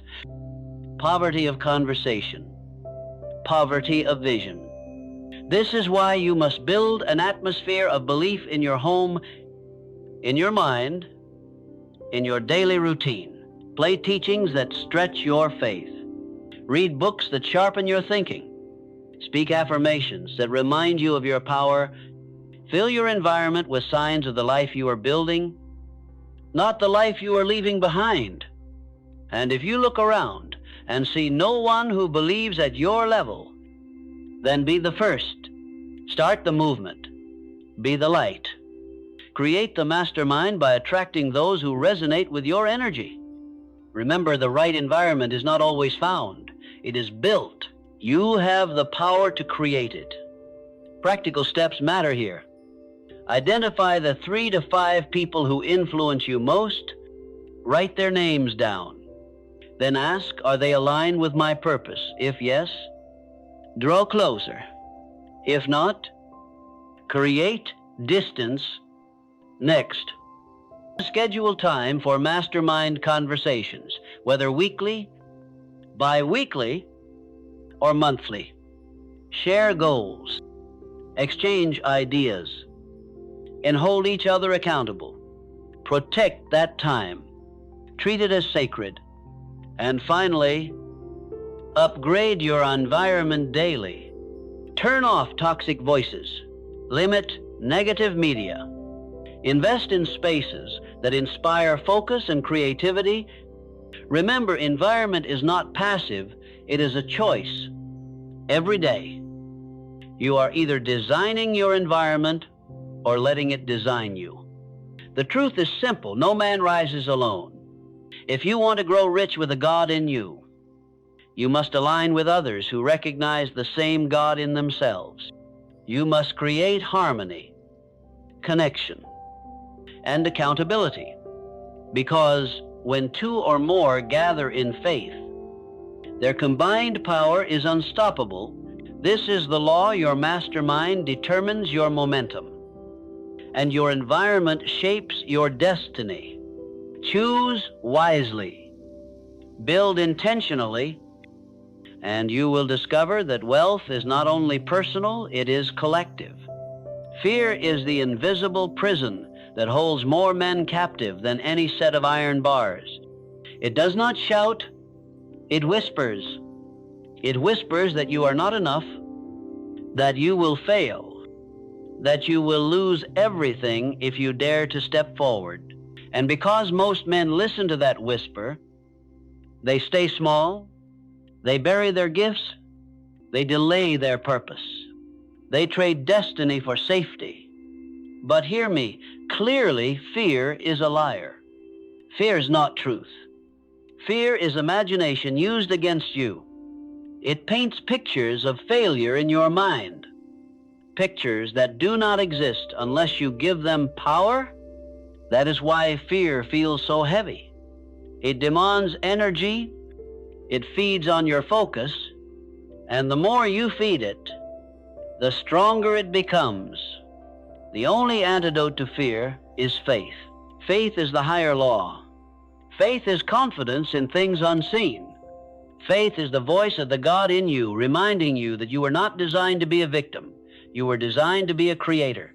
poverty of conversation, poverty of vision. This is why you must build an atmosphere of belief in your home, in your mind, in your daily routine. Play teachings that stretch your faith. Read books that sharpen your thinking. Speak affirmations that remind you of your power. Fill your environment with signs of the life you are building, not the life you are leaving behind. And if you look around and see no one who believes at your level, then be the first. Start the movement. Be the light. Create the mastermind by attracting those who resonate with your energy. Remember, the right environment is not always found. It is built. You have the power to create it. Practical steps matter here. Identify the 3 to 5 people who influence you most. Write their names down. Then ask, are they aligned with my purpose? If yes, draw closer. If not, create distance. Next, schedule time for mastermind conversations, whether weekly, bi-weekly, or monthly. Share goals, exchange ideas, and hold each other accountable. Protect that time. Treat it as sacred. And finally, upgrade your environment daily. Turn off toxic voices. Limit negative media. Invest in spaces that inspire focus and creativity. Remember, environment is not passive, it is a choice. Every day, you are either designing your environment or letting it design you. The truth is simple. No man rises alone. If you want to grow rich with the God in you, you must align with others who recognize the same God in themselves. You must create harmony, connection, and accountability. Because when 2 or more gather in faith, their combined power is unstoppable. This is the law. Your mastermind determines your momentum, and your environment shapes your destiny. Choose wisely, build intentionally, and you will discover that wealth is not only personal, it is collective. Fear is the invisible prison that holds more men captive than any set of iron bars. It does not shout, it whispers. It whispers that you are not enough, that you will fail, that you will lose everything if you dare to step forward. And because most men listen to that whisper, they stay small, they bury their gifts, they delay their purpose. They trade destiny for safety. But hear me, clearly fear is a liar. Fear is not truth. Fear is imagination used against you. It paints pictures of failure in your mind, pictures that do not exist unless you give them power. That is why fear feels so heavy. It demands energy, it feeds on your focus, and the more you feed it, the stronger it becomes. The only antidote to fear is faith. Faith is the higher law. Faith is confidence in things unseen. Faith is the voice of the God in you, reminding you that you were not designed to be a victim. You were designed to be a creator.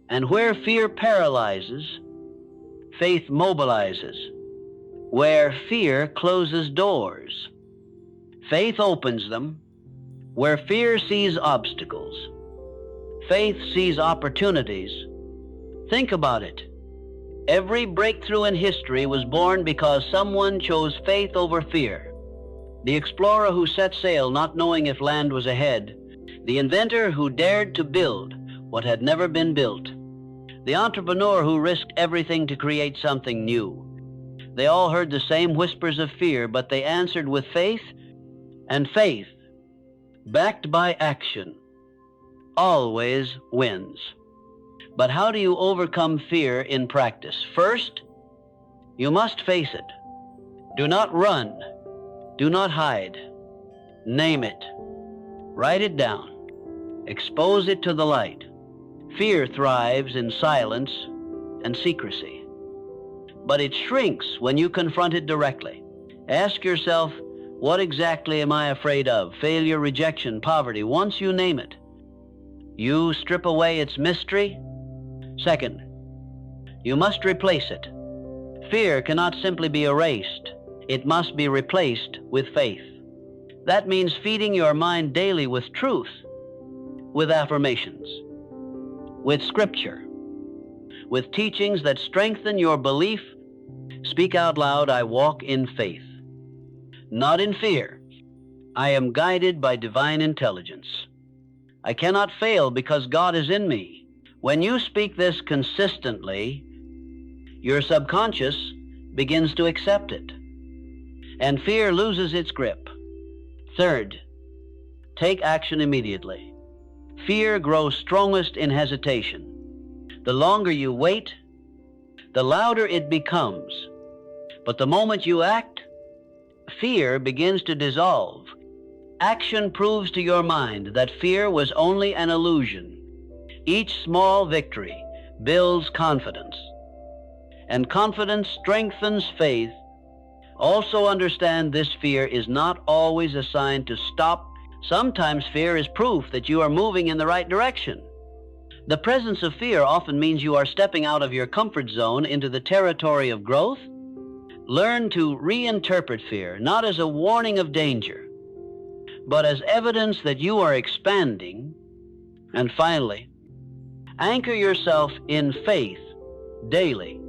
And where fear paralyzes, faith mobilizes. Where fear closes doors, faith opens them. Where fear sees obstacles, Faith sees opportunities. Think about it. Every breakthrough in history was born because someone chose faith over fear. The explorer who set sail not knowing if land was ahead. The inventor who dared to build what had never been built. The entrepreneur who risked everything to create something new. They all heard the same whispers of fear, but they answered with faith, and faith, backed by action, always wins. But how do you overcome fear in practice? First, you must face it. Do not run. Do not hide. Name it. Write it down. Expose it to the light. Fear thrives in silence and secrecy. But it shrinks when you confront it directly. Ask yourself, what exactly am I afraid of? Failure, rejection, poverty. Once you name it, you strip away its mystery. Second, you must replace it. Fear cannot simply be erased. It must be replaced with faith. That means feeding your mind daily with truth, with affirmations, with scripture, with teachings that strengthen your belief. Speak out loud, I walk in faith, not in fear. I am guided by divine intelligence. I cannot fail because God is in me. When you speak this consistently, your subconscious begins to accept it, and fear loses its grip. Third, take action immediately. Fear grows strongest in hesitation. The longer you wait, the louder it becomes. But the moment you act, fear begins to dissolve. Action proves to your mind that fear was only an illusion. Each small victory builds confidence, and confidence strengthens faith. Also understand this fear is not always a sign to stop. Sometimes fear is proof that you are moving in the right direction. The presence of fear often means you are stepping out of your comfort zone into the territory of growth. Learn to reinterpret fear not as a warning of danger, but as evidence that you are expanding. And finally, anchor yourself in faith daily.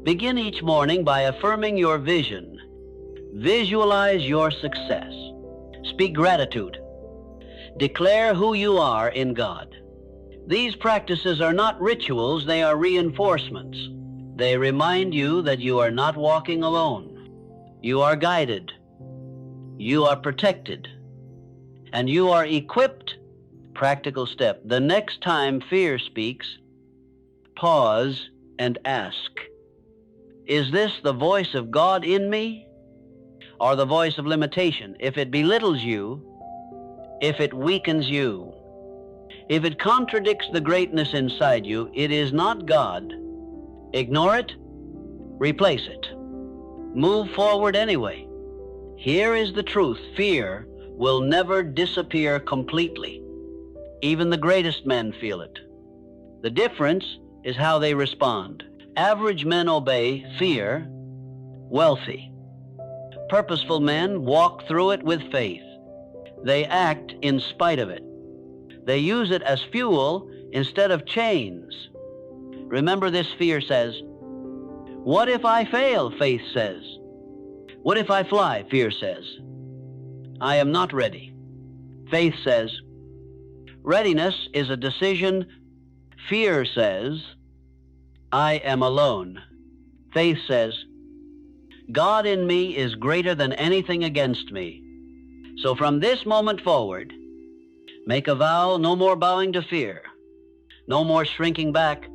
Begin each morning by affirming your vision. Visualize your success. Speak gratitude. Declare who you are in God. These practices are not rituals, they are reinforcements. They remind you that you are not walking alone. You are guided. You are protected. And you are equipped. Practical step. The next time fear speaks, pause and ask, is this the voice of God in me, or the voice of limitation? If it belittles you, if it weakens you, if it contradicts the greatness inside you, it is not God. Ignore it, replace it. Move forward anyway. Here is the truth. Fear will never disappear completely. Even the greatest men feel it. The difference is how they respond. Average men obey fear. Wealthy, purposeful men walk through it with faith. They act in spite of it. They use it as fuel instead of chains. Remember this, fear says. What if I fail? Faith says. What if I fly? Fear says. I am not ready. Faith says. Readiness is a decision. Fear says, I am alone. Faith says, God in me is greater than anything against me. So from this moment forward, make a vow, no more bowing to fear, no more shrinking back,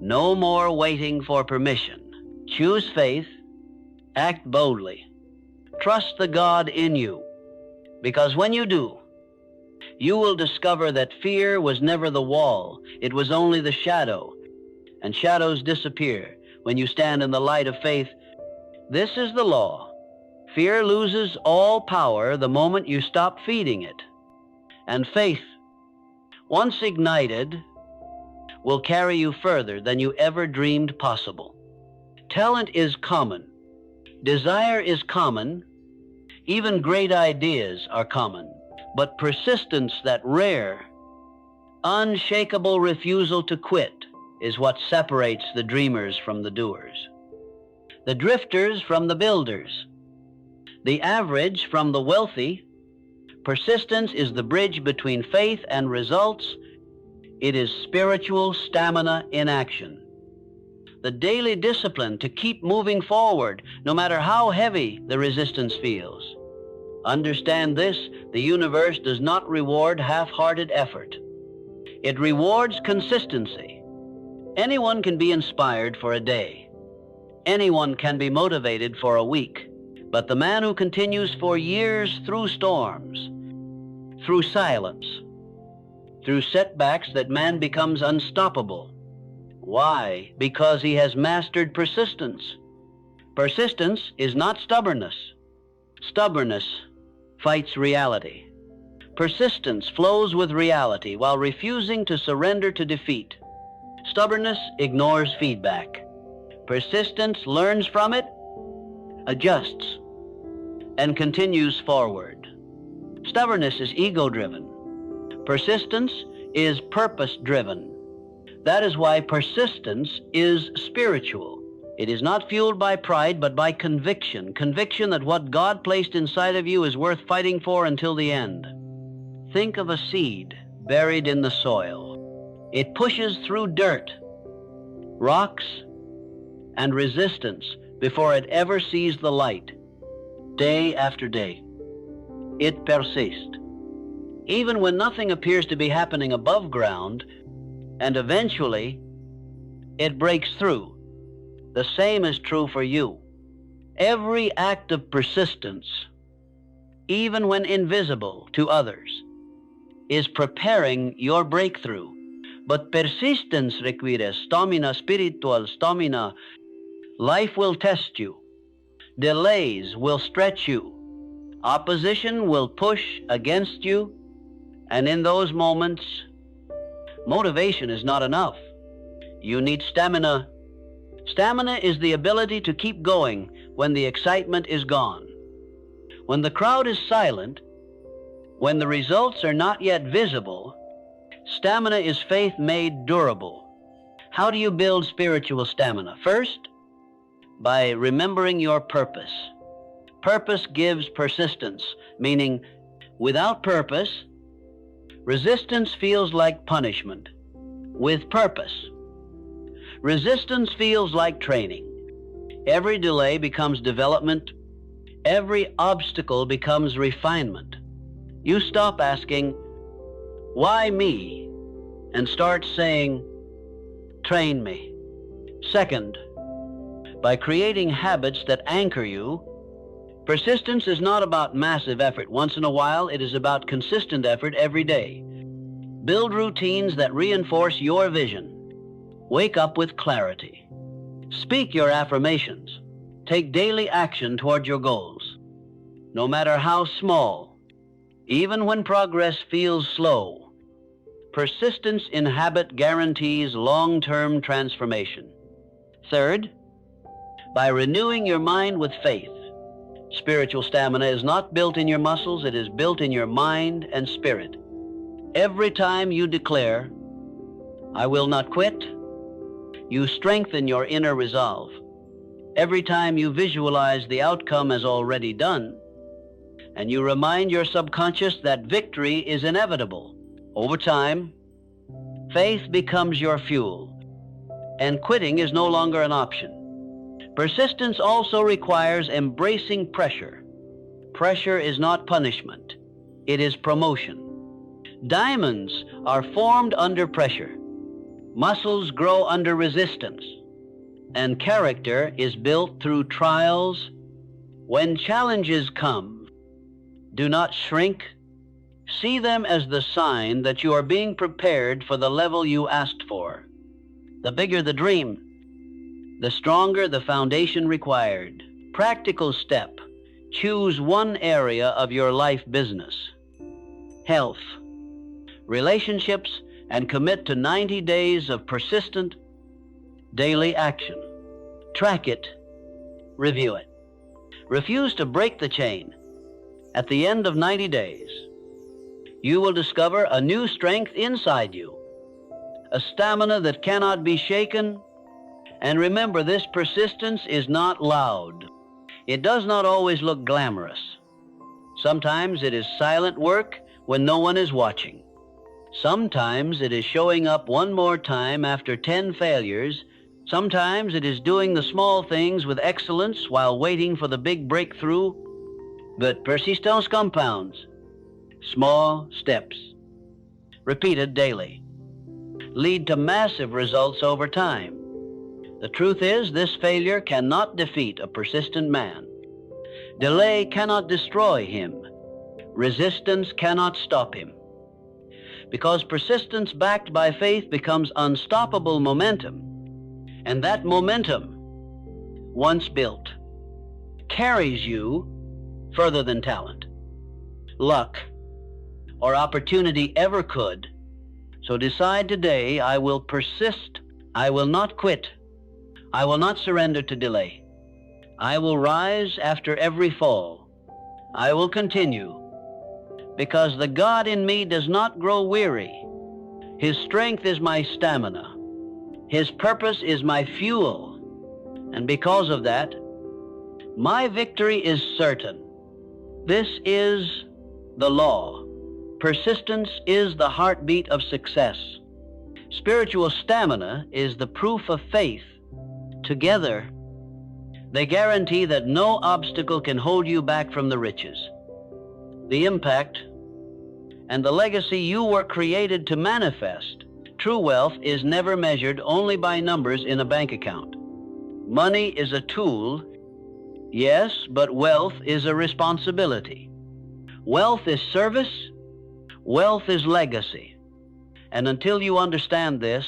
no more waiting for permission. Choose faith, act boldly, trust the God in you, because when you do, you will discover that fear was never the wall, it was only the shadow, and shadows disappear when you stand in the light of faith. This is the law. Fear loses all power the moment you stop feeding it. And faith, once ignited, will carry you further than you ever dreamed possible. Talent is common. Desire is common. Even great ideas are common. But persistence, that rare, Unshakable refusal to quit is what separates the dreamers from the doers, the drifters from the builders, the average from the wealthy. Persistence is the bridge between faith and results. It is spiritual stamina in action. The daily discipline to keep moving forward, no matter how heavy the resistance feels. Understand this: the universe does not reward half-hearted effort. It rewards consistency. Anyone can be inspired for a day. Anyone can be motivated for a week. But the man who continues for years through storms, through silence, through setbacks, that man becomes unstoppable. Why? Because he has mastered persistence. Persistence is not stubbornness. Stubbornness fights reality. Persistence flows with reality while refusing to surrender to defeat. Stubbornness ignores feedback. Persistence learns from it, adjusts, and continues forward. Stubbornness is ego-driven. Persistence is purpose-driven. That is why persistence is spiritual. It is not fueled by pride, but by conviction. Conviction that what God placed inside of you is worth fighting for until the end. Think of a seed buried in the soil. It pushes through dirt, rocks, and resistance before it ever sees the light. Day after day, it persists. Even when nothing appears to be happening above ground, and eventually it breaks through. The same is true for you. Every act of persistence, even when invisible to others, is preparing your breakthrough. But persistence requires stamina, spiritual stamina. Life will test you. Delays will stretch you. Opposition will push against you. And in those moments, motivation is not enough. You need stamina. Stamina is the ability to keep going when the excitement is gone. When the crowd is silent, when the results are not yet visible, stamina is faith made durable. How do you build spiritual stamina? First, by remembering your purpose. Purpose gives persistence, meaning without purpose, resistance feels like punishment. With purpose, resistance feels like training. Every delay becomes development. Every obstacle becomes refinement. You stop asking, why me? And start saying, train me. Second, by creating habits that anchor you. Persistence is not about massive effort once in a while. It is about consistent effort every day. Build routines that reinforce your vision. Wake up with clarity. Speak your affirmations. Take daily action toward your goals. No matter how small, even when progress feels slow, persistence in habit guarantees long-term transformation. Third, by renewing your mind with faith. Spiritual stamina is not built in your muscles, it is built in your mind and spirit. Every time you declare, I will not quit, you strengthen your inner resolve. Every time you visualize the outcome as already done, and you remind your subconscious that victory is inevitable. Over time, faith becomes your fuel, and quitting is no longer an option. Persistence also requires embracing pressure. Pressure is not punishment. It is promotion. Diamonds are formed under pressure. Muscles grow under resistance. And character is built through trials. When challenges come, do not shrink. See them as the sign that you are being prepared for the level you asked for. The bigger the dream, the stronger the foundation required. Practical step. Choose one area of your life business. Health, relationships, and commit to 90 days of persistent daily action. Track it. Review it. Refuse to break the chain. At the end of 90 days, You will discover a new strength inside you, a stamina that cannot be shaken. And remember, this persistence is not loud. It does not always look glamorous. Sometimes it is silent work when no one is watching. Sometimes it is showing up one more time after 10 failures. Sometimes it is doing the small things with excellence while waiting for the big breakthrough. But persistence compounds. Small steps, repeated daily, lead to massive results over time. The truth is, this failure cannot defeat a persistent man. Delay cannot destroy him. Resistance cannot stop him. Because persistence backed by faith becomes unstoppable momentum. And that momentum, once built, carries you further than talent, luck, or opportunity ever could. So decide today, I will persist. I will not quit. I will not surrender to delay. I will rise after every fall. I will continue, because the God in me does not grow weary. His strength is my stamina. His purpose is my fuel. And because of that, my victory is certain. This is the law. Persistence is the heartbeat of success. Spiritual stamina is the proof of faith. Together, they guarantee that no obstacle can hold you back from the riches, the impact, and the legacy you were created to manifest. True wealth is never measured only by numbers in a bank account. Money is a tool, yes, but wealth is a responsibility. Wealth is service. Wealth is legacy. And until you understand this,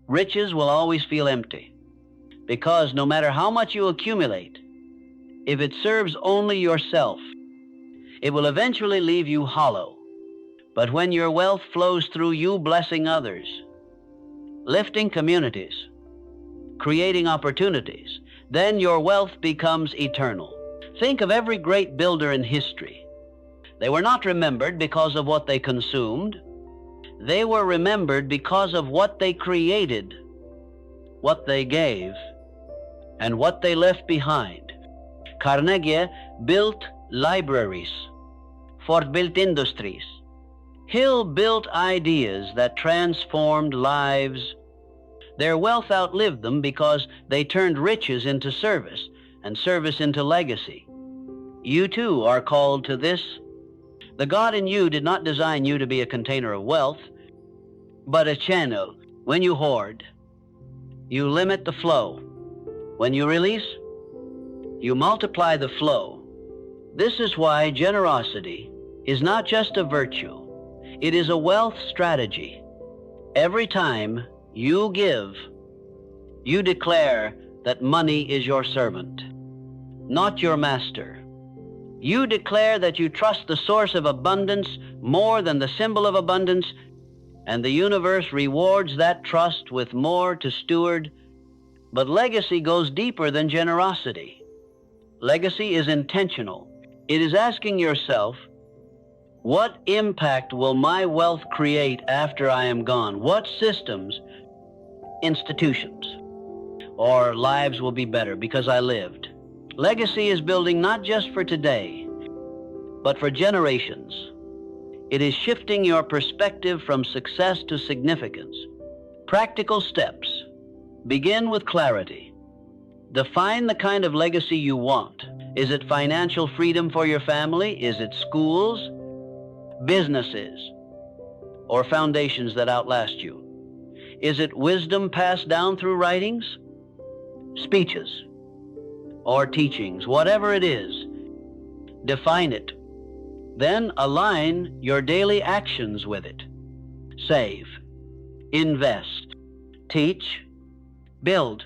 riches will always feel empty. Because no matter how much you accumulate, if it serves only yourself, it will eventually leave you hollow. But when your wealth flows through you, blessing others, lifting communities, creating opportunities, then your wealth becomes eternal. Think of every great builder in history. They were not remembered because of what they consumed. They were remembered because of what they created, what they gave, and what they left behind. Carnegie built libraries. Ford built industries. Hill built ideas that transformed lives. Their wealth outlived them because they turned riches into service and service into legacy. You too are called to this. The God in you did not design you to be a container of wealth, but a channel. When you hoard, you limit the flow. When you release, you multiply the flow. This is why generosity is not just a virtue. It is a wealth strategy. Every time you give, you declare that money is your servant, not your master. You declare that you trust the source of abundance more than the symbol of abundance, and the universe rewards that trust with more to steward. But legacy goes deeper than generosity. Legacy is intentional. It is asking yourself, what impact will my wealth create after I am gone? What systems, institutions, or lives will be better because I lived? Legacy is building not just for today, but for generations. It is shifting your perspective from success to significance. Practical steps. Begin with clarity. Define the kind of legacy you want. Is it financial freedom for your family? Is it schools, businesses, or foundations that outlast you? Is it wisdom passed down through writings, speeches, or teachings? Whatever it is, define it. Then align your daily actions with it. Save, invest, teach, build,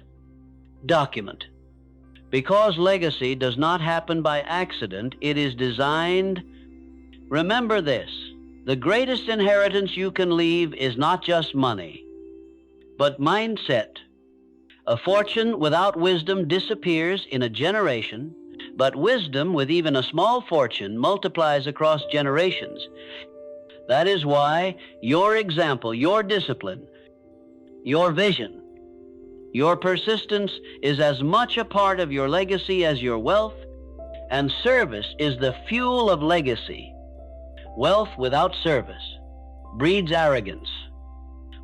document. Because legacy does not happen by accident, it is designed. Remember this, the greatest inheritance you can leave is not just money, but mindset. A fortune without wisdom disappears in a generation, but wisdom with even a small fortune multiplies across generations. That is why your example, your discipline, your vision, your persistence is as much a part of your legacy as your wealth, and service is the fuel of legacy. Wealth without service breeds arrogance.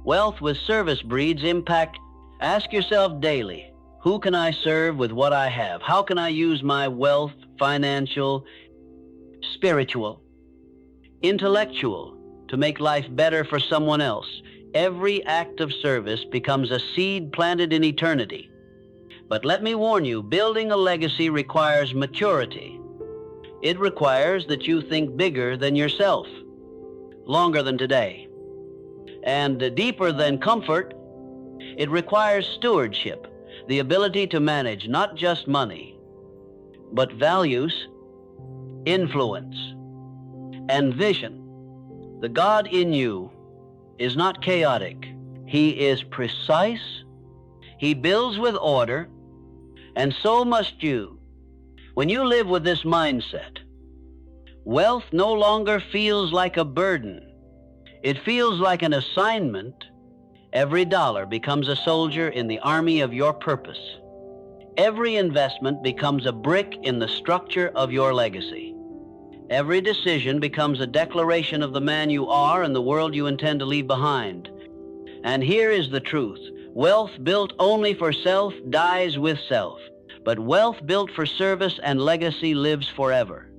Wealth with service breeds impact. Ask yourself daily, who can I serve with what I have? How can I use my wealth, financial, spiritual, intellectual, to make life better for someone else? Every act of service becomes a seed planted in eternity. But let me warn you, building a legacy requires maturity. It requires that you think bigger than yourself, longer than today, and deeper than comfort. It requires stewardship, the ability to manage not just money, but values, influence, and vision. The God in you is not chaotic. He is precise. He builds with order, and so must you. When you live with this mindset, wealth no longer feels like a burden. It feels like an assignment. Every dollar becomes a soldier in the army of your purpose. Every investment becomes a brick in the structure of your legacy. Every decision becomes a declaration of the man you are and the world you intend to leave behind. And here is the truth. Wealth built only for self dies with self, but wealth built for service and legacy lives forever.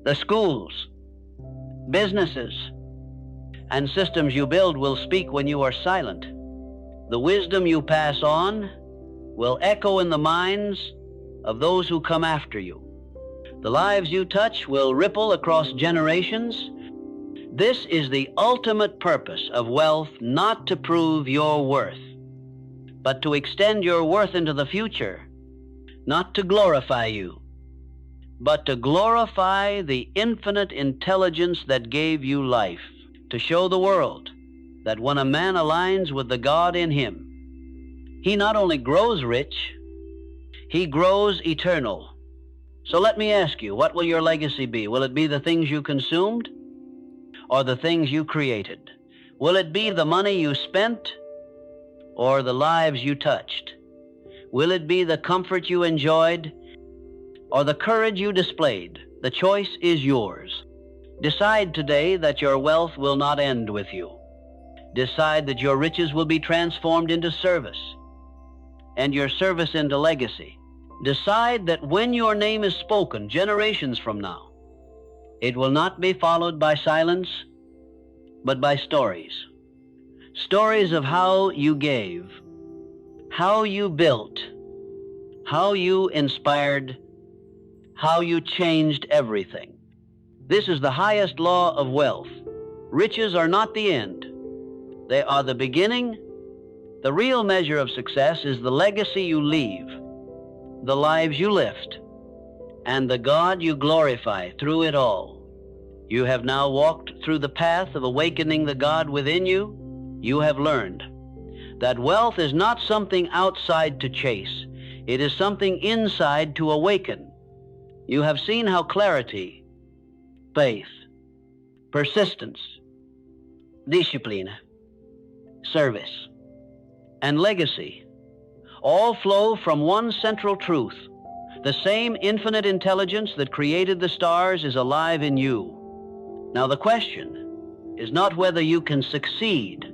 The schools, businesses, and systems you build will speak when you are silent. The wisdom you pass on will echo in the minds of those who come after you. The lives you touch will ripple across generations. This is the ultimate purpose of wealth, not to prove your worth, but to extend your worth into the future, not to glorify you, but to glorify the infinite intelligence that gave you life, to show the world that when a man aligns with the God in him, he not only grows rich, he grows eternal. So let me ask you, what will your legacy be? Will it be the things you consumed or the things you created? Will it be the money you spent or the lives you touched? Will it be the comfort you enjoyed or the courage you displayed? The choice is yours. Decide today that your wealth will not end with you. Decide that your riches will be transformed into service and your service into legacy. Decide that when your name is spoken generations from now, it will not be followed by silence, but by stories. Stories of how you gave, how you built, how you inspired, how you changed everything. This is the highest law of wealth. Riches are not the end. They are the beginning. The real measure of success is the legacy you leave, the lives you lift, and the God you glorify through it all. You have now walked through the path of awakening the God within you. You have learned that wealth is not something outside to chase. It is something inside to awaken. You have seen how clarity, faith, persistence, discipline, service, and legacy all flow from one central truth. The same infinite intelligence that created the stars is alive in you. Now the question is not whether you can succeed.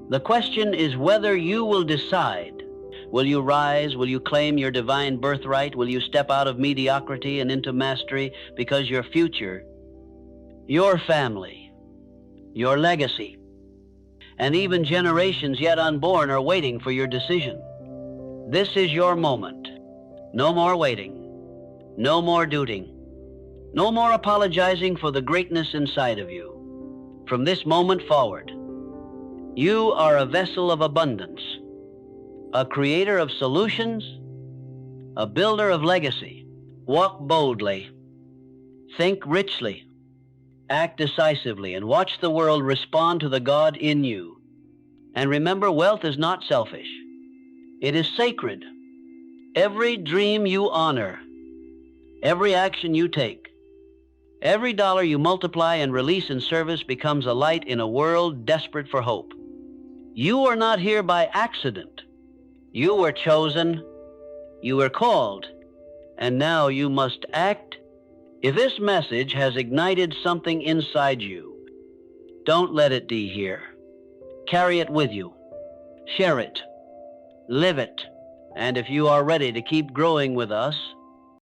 The question is whether you will decide. Will you rise? Will you claim your divine birthright? Will you step out of mediocrity and into mastery? Because your future, your family, your legacy, and even generations yet unborn are waiting for your decision. This is your moment. No more waiting. No more doubting. No more apologizing for the greatness inside of you. From this moment forward, you are a vessel of abundance, a creator of solutions, a builder of legacy. Walk boldly, think richly, act decisively, and watch the world respond to the God in you. And remember, wealth is not selfish. It is sacred. Every dream you honor, every action you take, Every dollar you multiply and release in service becomes a light in a world desperate for hope. You are not here by accident. You were chosen, you were called, and now you must act. If this message has ignited something inside you, don't let it die here. Carry it with you. Share it. Live it. And if you are ready to keep growing with us,